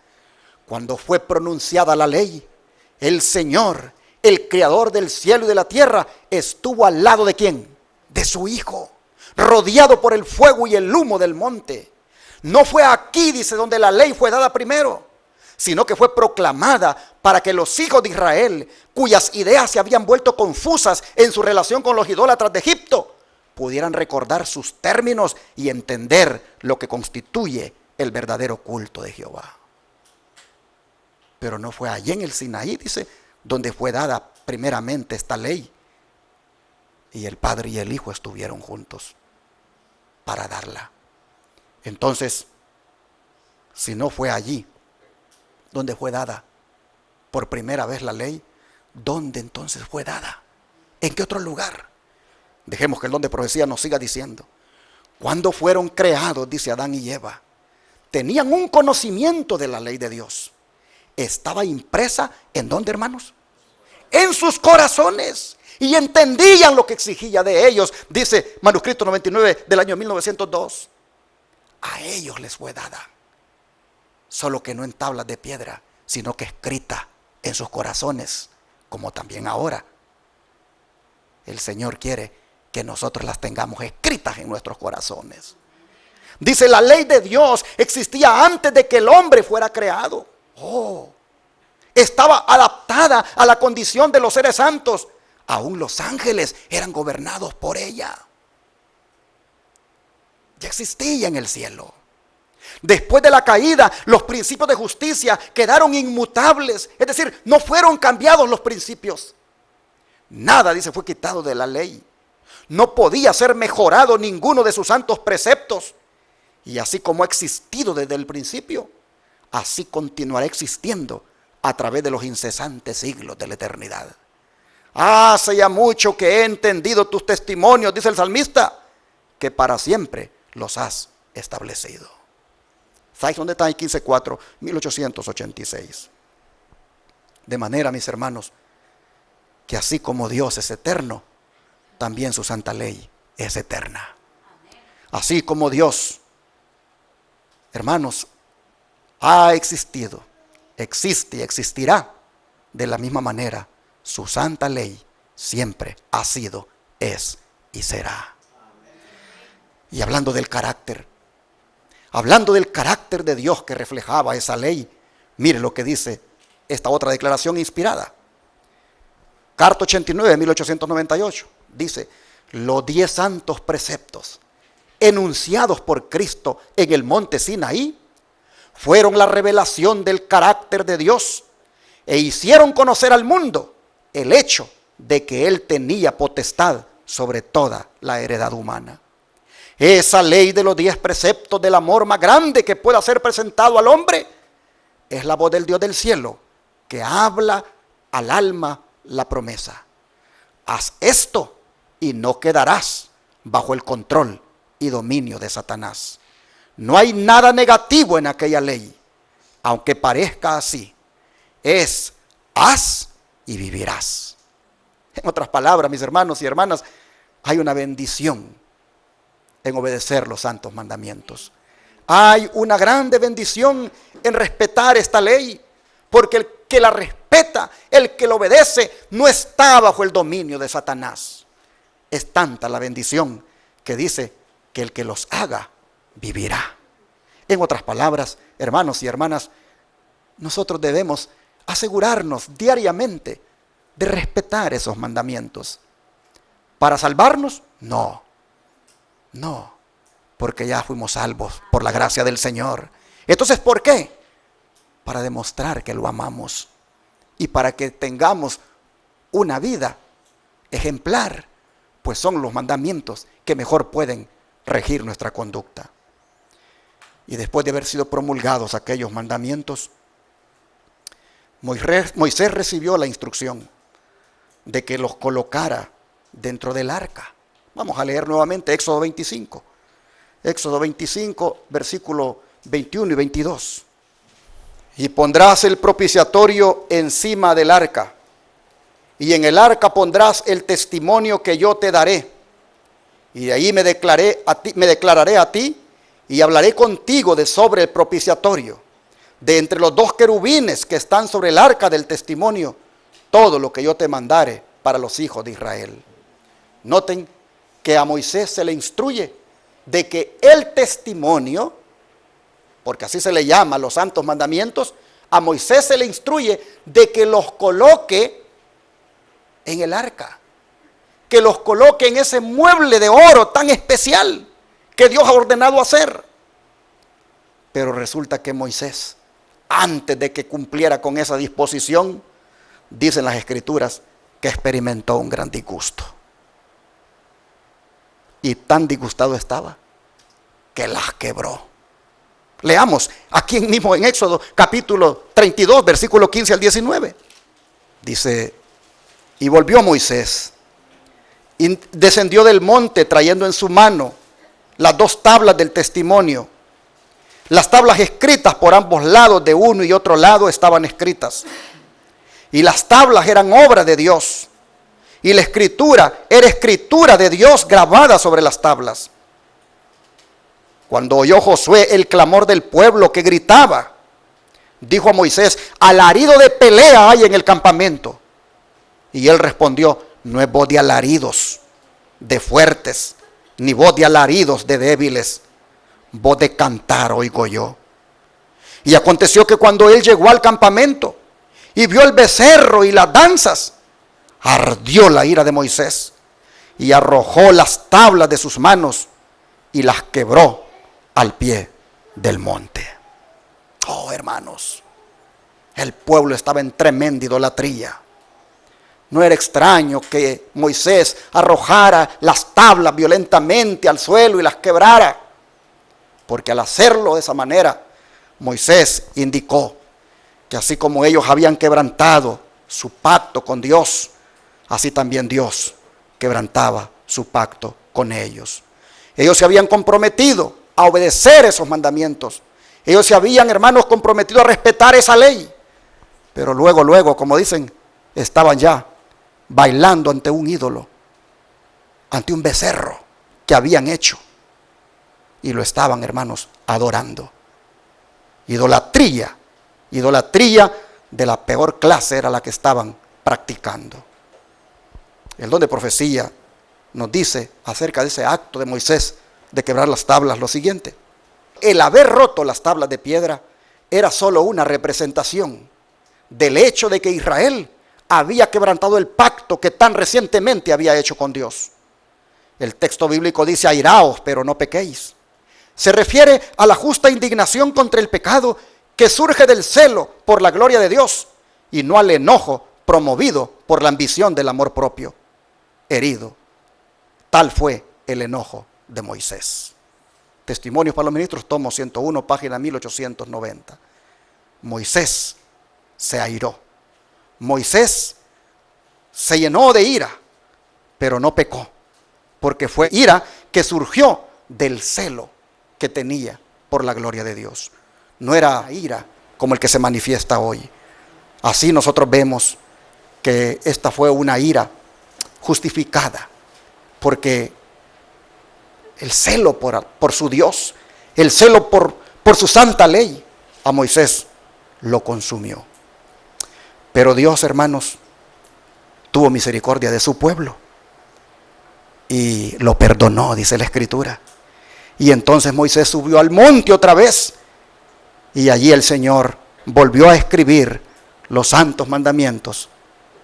Cuando fue pronunciada la ley, el Señor, el Creador del cielo y de la tierra, estuvo al lado ¿de quién? De su Hijo, rodeado por el fuego y el humo del monte. No fue aquí, dice, donde la ley fue dada primero, sino que fue proclamada para que los hijos de Israel, cuyas ideas se habían vuelto confusas en su relación con los idólatras de Egipto, pudieran recordar sus términos y entender lo que constituye el verdadero culto de Jehová. Pero no fue allí en el Sinaí, dice, donde fue dada primeramente esta ley. Y el Padre y el Hijo estuvieron juntos para darla. Entonces, si no fue allí donde fue dada por primera vez la ley, ¿dónde entonces fue dada? ¿En qué otro lugar? Dejemos que el don de profecía nos siga diciendo. Cuando fueron creados, dice Adán y Eva, tenían un conocimiento de la ley de Dios. Estaba impresa, ¿en dónde, hermanos? En sus corazones. Y entendían lo que exigía de ellos. Dice manuscrito 99 del año 1902. A ellos les fue dada. Solo que no en tablas de piedra, sino que escrita en sus corazones, como también ahora. El Señor quiere que nosotros las tengamos escritas en nuestros corazones. Dice, la ley de Dios existía antes de que el hombre fuera creado. Estaba adaptada a la condición de los seres santos. Aún los ángeles eran gobernados por ella. Ya existía en el cielo. Después de la caída, los principios de justicia quedaron inmutables. Es decir, no fueron cambiados los principios. Nada, dice, fue quitado de la ley. No podía ser mejorado ninguno de sus santos preceptos. Y así como ha existido desde el principio, así continuará existiendo a través de los incesantes siglos de la eternidad. Hace ya mucho que he entendido tus testimonios, dice el salmista, que para siempre los has establecido. Signs of the Time 15-4, 1886. De manera, mis hermanos, que así como Dios es eterno, también su santa ley es eterna. Así como Dios, hermanos, ha existido, existe y existirá, de la misma manera, su santa ley siempre ha sido, es y será. Y hablando del carácter de Dios que reflejaba esa ley, mire lo que dice esta otra declaración inspirada. Carta 89, 1898, dice, los 10 santos preceptos enunciados por Cristo en el monte Sinaí fueron la revelación del carácter de Dios e hicieron conocer al mundo el hecho de que Él tenía potestad sobre toda la heredad humana. Esa ley de los 10 preceptos del amor más grande que pueda ser presentado al hombre es la voz del Dios del cielo que habla al alma la promesa. Haz esto y no quedarás bajo el control y dominio de Satanás. No hay nada negativo en aquella ley, aunque parezca así. es: haz y vivirás. En otras palabras, mis hermanos y hermanas, hay una bendición en obedecer los santos mandamientos. Hay una grande bendición en respetar esta ley, porque el que la respeta, el que la obedece, no está bajo el dominio de Satanás. Es tanta la bendición que dice que el que los haga, vivirá. En otras palabras, hermanos y hermanas, nosotros debemos asegurarnos diariamente de respetar esos mandamientos. ¿Para salvarnos? No, porque ya fuimos salvos por la gracia del Señor. Entonces, ¿por qué? Para demostrar que lo amamos y para que tengamos una vida ejemplar, pues son los mandamientos que mejor pueden regir nuestra conducta. Y después de haber sido promulgados aquellos mandamientos, Moisés recibió la instrucción de que los colocara dentro del arca. Vamos a leer nuevamente Éxodo 25. Éxodo 25, versículo 21 y 22. Y pondrás el propiciatorio encima del arca, y en el arca pondrás el testimonio que yo te daré. Y de ahí me declararé a ti, y hablaré contigo de sobre el propiciatorio, de entre los dos querubines que están sobre el arca del testimonio, todo lo que yo te mandare para los hijos de Israel. Noten que a Moisés se le instruye de que el testimonio, porque así se le llama a los santos mandamientos, a Moisés se le instruye de que los coloque en el arca, que los coloque en ese mueble de oro tan especial que Dios ha ordenado hacer. Pero resulta que Moisés, antes de que cumpliera con esa disposición, dicen las Escrituras que experimentó un gran disgusto. Y tan disgustado estaba que las quebró. Leamos aquí mismo en Éxodo capítulo 32, versículo 15 al 19. Dice: y volvió Moisés y descendió del monte trayendo en su mano las dos tablas del testimonio. Las tablas escritas por ambos lados, de uno y otro lado, estaban escritas. Y las tablas eran obra de Dios. Y la escritura era escritura de Dios grabada sobre las tablas. Cuando oyó Josué el clamor del pueblo que gritaba, dijo a Moisés: alarido de pelea hay en el campamento. Y él respondió: no es voz de alaridos de fuertes, ni voz de alaridos de débiles, voz de cantar oigo yo. Y aconteció que cuando él llegó al campamento y vio el becerro y las danzas, ardió la ira de Moisés y arrojó las tablas de sus manos y las quebró al pie del monte. Oh, hermanos, el pueblo estaba en tremenda idolatría. No era extraño que Moisés arrojara las tablas violentamente al suelo y las quebrara, porque al hacerlo de esa manera, Moisés indicó que así como ellos habían quebrantado su pacto con Dios, así también Dios quebrantaba su pacto con ellos. Ellos se habían comprometido a obedecer esos mandamientos. Ellos se habían, hermanos, comprometido a respetar esa ley. Pero luego, como dicen, estaban ya bailando ante un ídolo, ante un becerro que habían hecho. Y lo estaban, hermanos, adorando. Idolatría de la peor clase era la que estaban practicando. El don de profecía nos dice acerca de ese acto de Moisés de quebrar las tablas lo siguiente: el haber roto las tablas de piedra era solo una representación del hecho de que Israel había quebrantado el pacto que tan recientemente había hecho con Dios. El texto bíblico dice: airaos, pero no pequéis. Se refiere a la justa indignación contra el pecado que surge del celo por la gloria de Dios y no al enojo promovido por la ambición del amor propio. Herido. Tal fue el enojo de Moisés. Testimonios para los Ministros, tomo 101, página 1890. Moisés se airó. Moisés se llenó de ira, pero no pecó, porque fue ira que surgió del celo que tenía por la gloria de Dios. No era ira como el que se manifiesta hoy. Así nosotros vemos que esta fue una ira justificada, porque el celo por su Dios, el celo por su santa ley, a Moisés lo consumió. Pero Dios, hermanos, tuvo misericordia de su pueblo y lo perdonó, dice la Escritura. Y entonces Moisés subió al monte otra vez, y allí el Señor volvió a escribir los santos mandamientos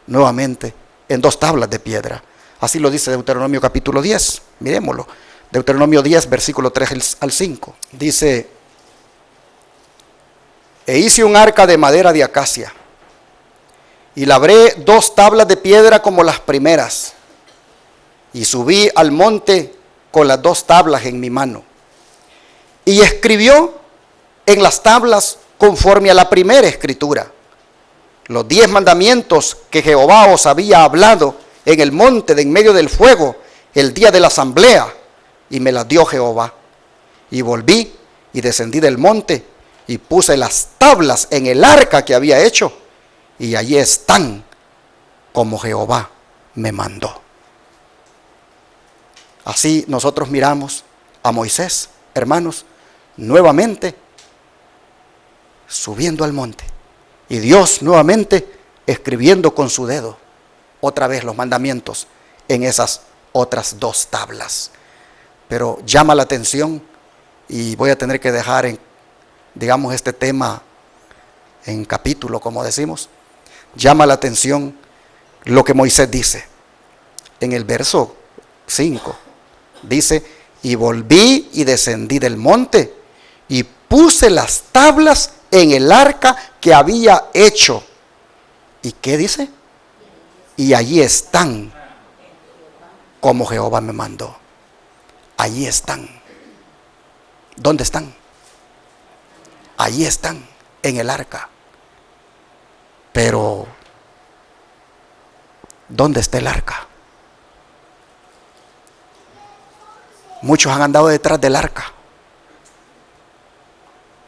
nuevamente en 2 tablas de piedra. Así lo dice Deuteronomio capítulo 10. Miremoslo. Deuteronomio 10, versículo 3 al 5. Dice: e hice un arca de madera de acacia, y labré 2 tablas de piedra como las primeras, y subí al monte con las 2 tablas en mi mano, y escribió en las tablas conforme a la primera escritura los 10 mandamientos que Jehová os había hablado en el monte de en medio del fuego el día de la asamblea, y me las dio Jehová. Y volví y descendí del monte y puse las tablas en el arca que había hecho, y allí están como Jehová me mandó. Así nosotros miramos a Moisés, hermanos, nuevamente subiendo al monte, y Dios nuevamente escribiendo con su dedo otra vez los mandamientos en esas otras 2 tablas. Pero llama la atención, y voy a tener que dejar digamos este tema en capítulo, como decimos. Llama la atención lo que Moisés dice en el verso 5. Dice: y volví y descendí del monte y puse las tablas en el arca que había hecho. ¿Y qué dice? Y allí están como Jehová me mandó. Allí están. ¿Dónde están? Allí están, en el arca. Pero ¿dónde está el arca? Muchos han andado detrás del arca,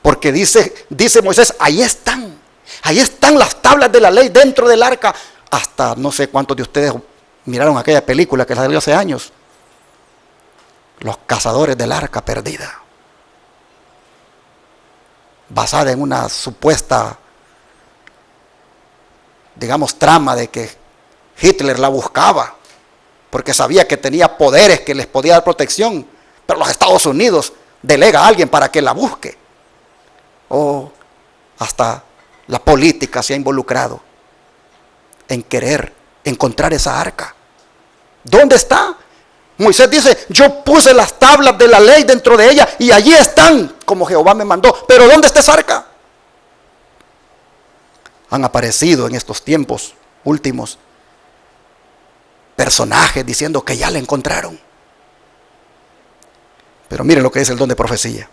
porque dice Moisés: ahí están las tablas de la ley dentro del arca. Hasta no sé cuántos de ustedes miraron aquella película que salió hace años, Los cazadores del arca perdida, basada en una supuesta, digamos, trama de que Hitler la buscaba porque sabía que tenía poderes que les podía dar protección, pero los Estados Unidos delega a alguien para que la busque. O hasta la política se ha involucrado en querer encontrar esa arca. ¿Dónde está? Moisés dice: yo puse las tablas de la ley dentro de ella, y allí están como Jehová me mandó. Pero ¿dónde está esa arca? Han aparecido en estos tiempos últimos personajes diciendo que ya la encontraron. Pero miren lo que es el don de profecía.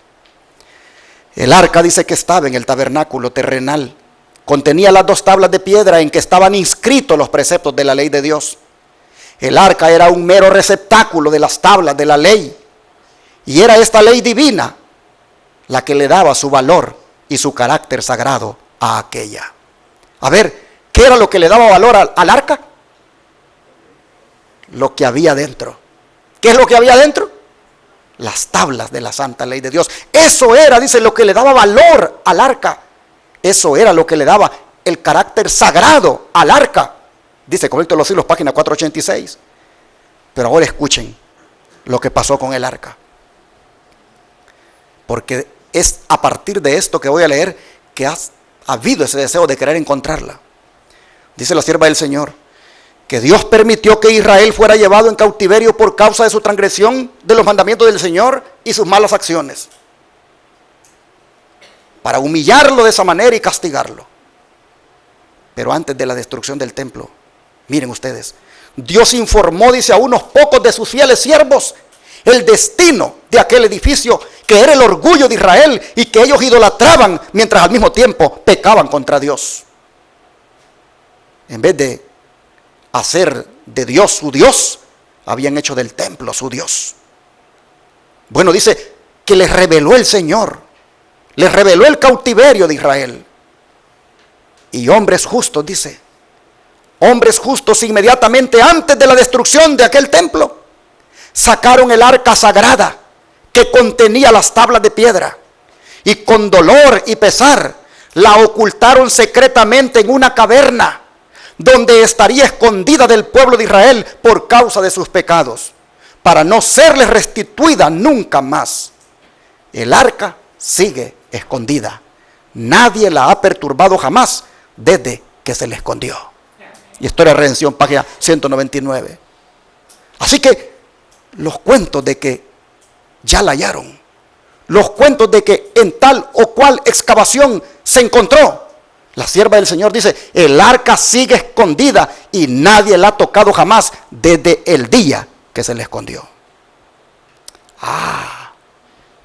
El arca dice que estaba en el tabernáculo terrenal. Contenía las 2 tablas de piedra en que estaban inscritos los preceptos de la ley de Dios. El arca era un mero receptáculo de las tablas de la ley. Y era esta ley divina la que le daba su valor y su carácter sagrado a aquella. A ver, ¿qué era lo que le daba valor al arca? Lo que había dentro. ¿Qué es lo que había dentro? Las tablas de la santa ley de Dios. Eso era, dice, lo que le daba valor al arca. Eso era lo que le daba el carácter sagrado al arca. Dice Colegio de los Siglos, página 486. Pero ahora escuchen lo que pasó con el arca, porque es a partir de esto que voy a leer que ha habido ese deseo de querer encontrarla. Dice la sierva del Señor que Dios permitió que Israel fuera llevado en cautiverio por causa de su transgresión de los mandamientos del Señor y sus malas acciones, para humillarlo de esa manera y castigarlo. Pero antes de la destrucción del templo, miren ustedes, Dios informó, dice, a unos pocos de sus fieles siervos el destino de aquel edificio, que era el orgullo de Israel y que ellos idolatraban mientras al mismo tiempo pecaban contra Dios. En vez de hacer de Dios su Dios, habían hecho del templo su Dios. Bueno, dice que les reveló el Señor, les reveló el cautiverio de Israel. Y hombres justos, dice, hombres justos inmediatamente antes de la destrucción de aquel templo, sacaron el arca sagrada que contenía las tablas de piedra, y con dolor y pesar la ocultaron secretamente en una caverna, donde estaría escondida del pueblo de Israel por causa de sus pecados, para no serles restituida nunca más. El arca sigue escondida. Nadie la ha perturbado jamás desde que se le escondió. Historia de Redención, página 199. Así que los cuentos de que ya la hallaron, los cuentos de que en tal o cual excavación se encontró, la sierva del Señor dice, el arca sigue escondida y nadie la ha tocado jamás desde el día que se le escondió.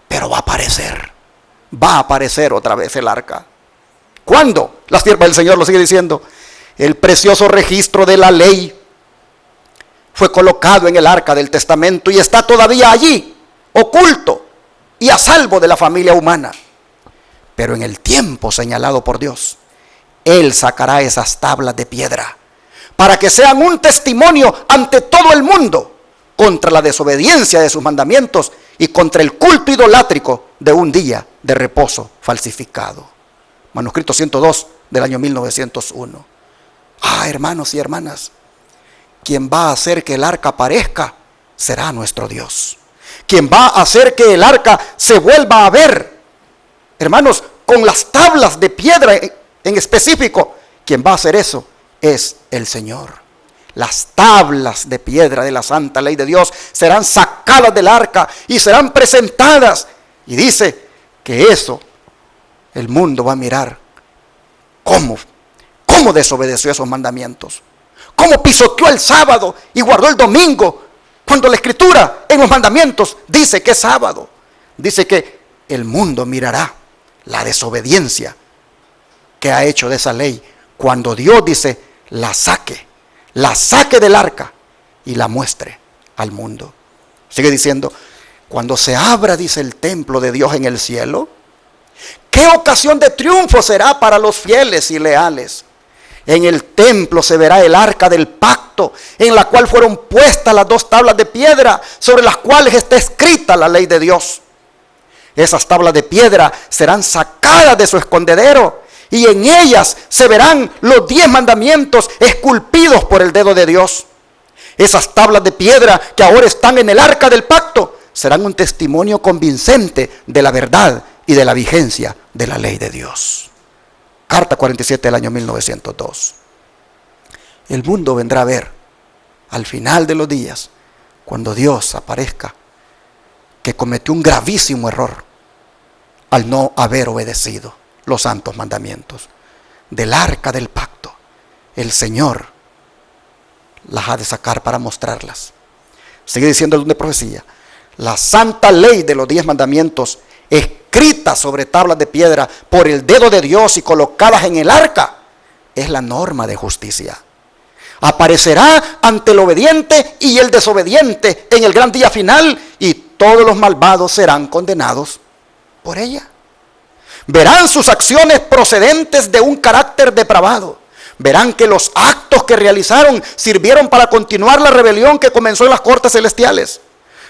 Pero va a aparecer otra vez el arca. ¿Cuándo? La sierva del Señor lo sigue diciendo. El precioso registro de la ley fue colocado en el arca del testamento y está todavía allí, oculto y a salvo de la familia humana. Pero en el tiempo señalado por Dios, Él sacará esas tablas de piedra para que sean un testimonio ante todo el mundo contra la desobediencia de sus mandamientos y contra el culto idolátrico de un día de reposo falsificado. Manuscrito 102 del año 1901. Hermanos y hermanas, quien va a hacer que el arca aparezca será nuestro Dios. Quien va a hacer que el arca se vuelva a ver, hermanos, con las tablas de piedra en específico, quien va a hacer eso es el Señor. Las tablas de piedra de la santa ley de Dios serán sacadas del arca y serán presentadas. Y dice que eso el mundo va a mirar cómo desobedeció esos mandamientos, cómo pisoteó el sábado y guardó el domingo, cuando la Escritura en los mandamientos dice que es sábado. Dice que el mundo mirará la desobediencia que ha hecho de esa ley, cuando Dios dice la saque del arca y la muestre al mundo. Sigue diciendo, cuando se abra, dice, el templo de Dios en el cielo, ¿qué ocasión de triunfo será para los fieles y leales? En el templo se verá el arca del pacto, en la cual fueron puestas las 2 tablas de piedra, sobre las cuales está escrita la ley de Dios. Esas tablas de piedra serán sacadas de su escondedero, y en ellas se verán los 10 mandamientos esculpidos por el dedo de Dios. Esas tablas de piedra que ahora están en el arca del pacto serán un testimonio convincente de la verdad y de la vigencia de la ley de Dios. Carta 47 del año 1902. El mundo vendrá a ver al final de los días, cuando Dios aparezca, que cometió un gravísimo error al no haber obedecido los santos mandamientos. Del arca del pacto, el Señor las ha de sacar para mostrarlas. Sigue diciendo el don de profecía, la santa ley de los 10 mandamientos, escritas sobre tablas de piedra por el dedo de Dios y colocadas en el arca, es la norma de justicia. Aparecerá ante el obediente y el desobediente en el gran día final, y todos los malvados serán condenados por ella. Verán sus acciones procedentes de un carácter depravado. Verán que los actos que realizaron sirvieron para continuar la rebelión que comenzó en las cortes celestiales.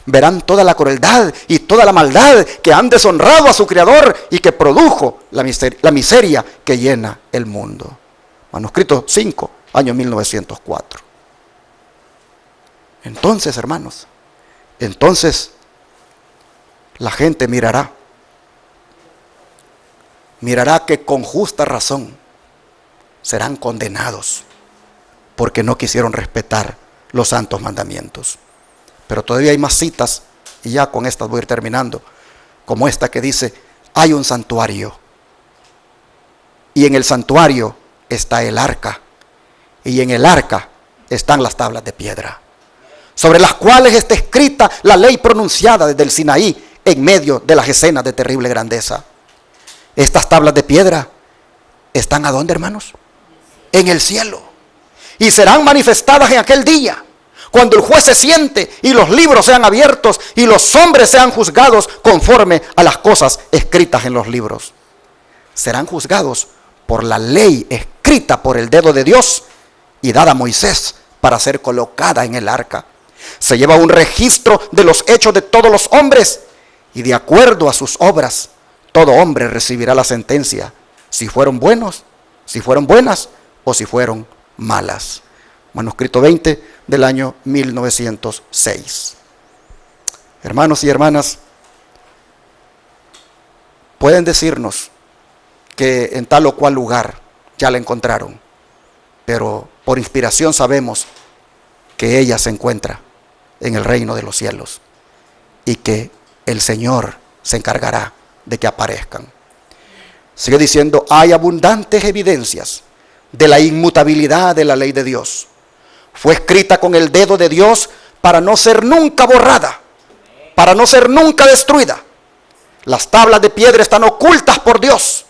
Verán toda la crueldad y toda la maldad que han deshonrado a su Creador y que produjo la miseria que llena el mundo. Manuscrito 5, año 1904. Entonces, hermanos, la gente mirará que con justa razón serán condenados porque no quisieron respetar los santos mandamientos. Pero todavía hay más citas, y ya con estas voy a ir terminando, como esta que dice, hay un santuario, y en el santuario está el arca, y en el arca están las tablas de piedra, sobre las cuales está escrita la ley pronunciada desde el Sinaí, en medio de las escenas de terrible grandeza. Estas tablas de piedra están ¿a dónde, hermanos? En el cielo, y serán manifestadas en aquel día, cuando el juez se siente y los libros sean abiertos y los hombres sean juzgados conforme a las cosas escritas en los libros. Serán juzgados por la ley escrita por el dedo de Dios y dada a Moisés para ser colocada en el arca. Se lleva un registro de los hechos de todos los hombres y de acuerdo a sus obras, todo hombre recibirá la sentencia, si fueron buenos, si fueron buenas o si fueron malas. Manuscrito 20 del año 1906. Hermanos y hermanas, pueden decirnos que en tal o cual lugar ya la encontraron, pero por inspiración sabemos que ella se encuentra en el reino de los cielos y que el Señor se encargará de que aparezcan. Sigue diciendo, hay abundantes evidencias de la inmutabilidad de la ley de Dios. Fue escrita con el dedo de Dios para no ser nunca borrada, para no ser nunca destruida. Las tablas de piedra están ocultas por Dios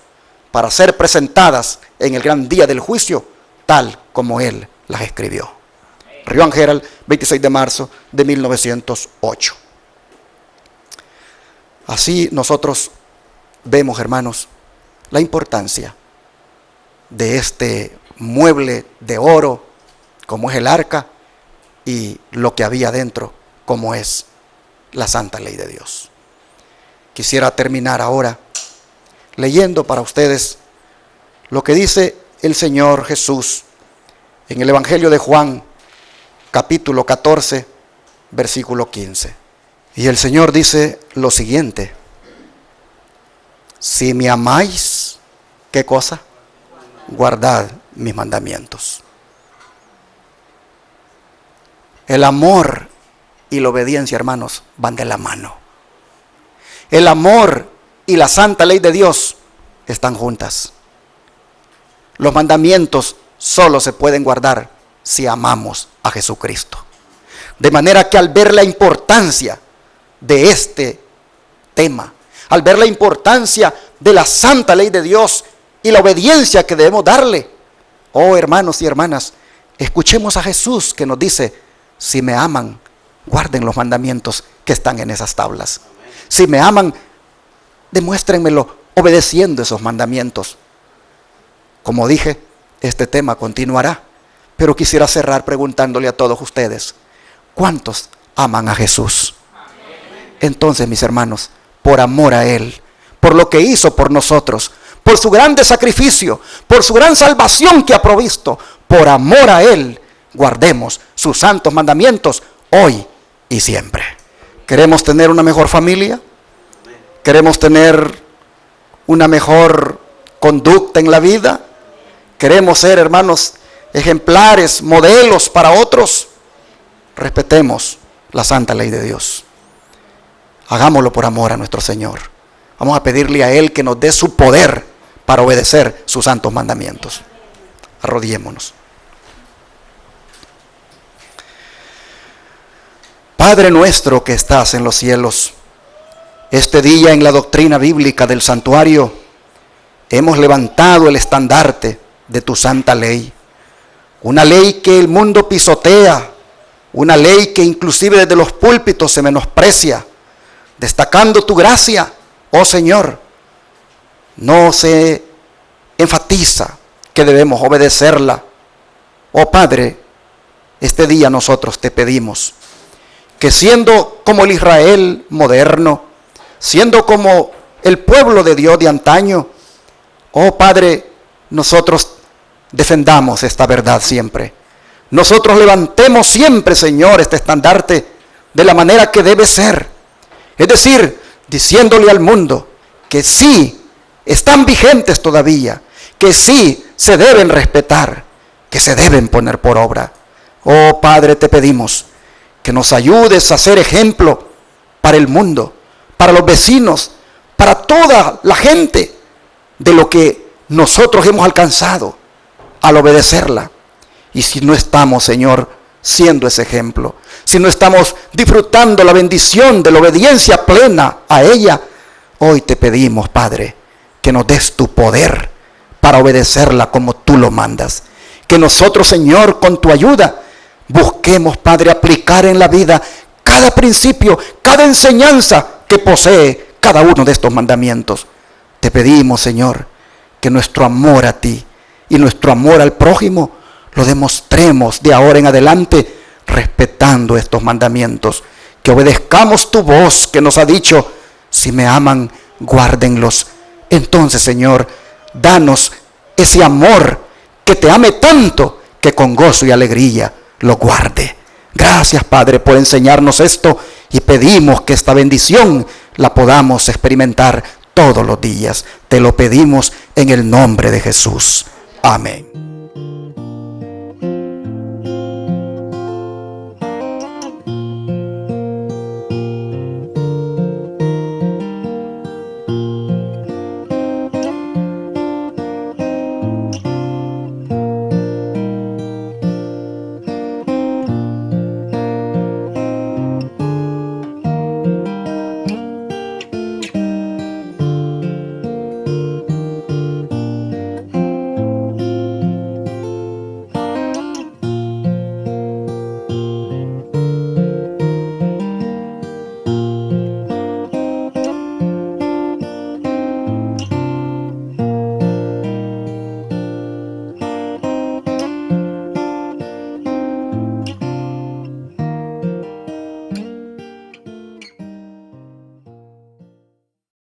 para ser presentadas en el gran día del juicio, tal como Él las escribió. Río Herald, 26 de marzo de 1908. Así nosotros vemos, hermanos, la importancia de este mueble de oro, como es el arca, y lo que había dentro, como es la santa ley de Dios. Quisiera terminar ahora leyendo para ustedes lo que dice el Señor Jesús en el Evangelio de Juan, capítulo 14, versículo 15. Y el Señor dice lo siguiente: si me amáis, ¿qué cosa? Guardad mis mandamientos. El amor y la obediencia, hermanos, van de la mano. El amor y la santa ley de Dios están juntas. Los mandamientos solo se pueden guardar si amamos a Jesucristo. De manera que al ver la importancia de este tema, al ver la importancia de la santa ley de Dios y la obediencia que debemos darle, oh hermanos y hermanas, escuchemos a Jesús que nos dice: si me aman, guarden los mandamientos que están en esas tablas. Si me aman, demuéstrenmelo obedeciendo esos mandamientos. Como dije, este tema continuará, pero quisiera cerrar preguntándole a todos ustedes: ¿cuántos aman a Jesús? Entonces, mis hermanos, por amor a Él, por lo que hizo por nosotros, por su grande sacrificio, por su gran salvación que ha provisto, por amor a Él, guardemos sus santos mandamientos hoy y siempre. ¿Queremos tener una mejor familia? ¿Queremos tener una mejor conducta en la vida? ¿Queremos ser, hermanos, ejemplares, modelos para otros? Respetemos la santa ley de Dios. Hagámoslo por amor a nuestro Señor. Vamos a pedirle a Él que nos dé su poder para obedecer sus santos mandamientos. Arrodillémonos. Padre nuestro que estás en los cielos, este día en la doctrina bíblica del santuario hemos levantado el estandarte de tu santa ley. Una ley que el mundo pisotea, una ley que inclusive desde los púlpitos se menosprecia, destacando tu gracia, oh Señor. No se enfatiza que debemos obedecerla. Oh Padre, este día nosotros te pedimos que, siendo como el Israel moderno, siendo como el pueblo de Dios de antaño, oh Padre, nosotros defendamos esta verdad siempre. Nosotros levantemos siempre, Señor, este estandarte de la manera que debe ser. Es decir, diciéndole al mundo que sí están vigentes todavía, que sí se deben respetar, que se deben poner por obra. Oh Padre, te pedimos que nos ayudes a ser ejemplo para el mundo, para los vecinos, para toda la gente, de lo que nosotros hemos alcanzado al obedecerla. Y si no estamos, Señor, siendo ese ejemplo, si no estamos disfrutando la bendición de la obediencia plena a ella, hoy te pedimos, Padre, que nos des tu poder para obedecerla como tú lo mandas. Que nosotros, Señor, con tu ayuda, busquemos, Padre, aplicar en la vida cada principio, cada enseñanza que posee cada uno de estos mandamientos. Te pedimos, Señor, que nuestro amor a ti y nuestro amor al prójimo lo demostremos de ahora en adelante respetando estos mandamientos. Que obedezcamos tu voz que nos ha dicho: si me aman, guárdenlos. Entonces, Señor, danos ese amor que te ame tanto que con gozo y alegría lo guarde. Gracias, Padre, por enseñarnos esto, y pedimos que esta bendición la podamos experimentar todos los días. Te lo pedimos en el nombre de Jesús. Amén.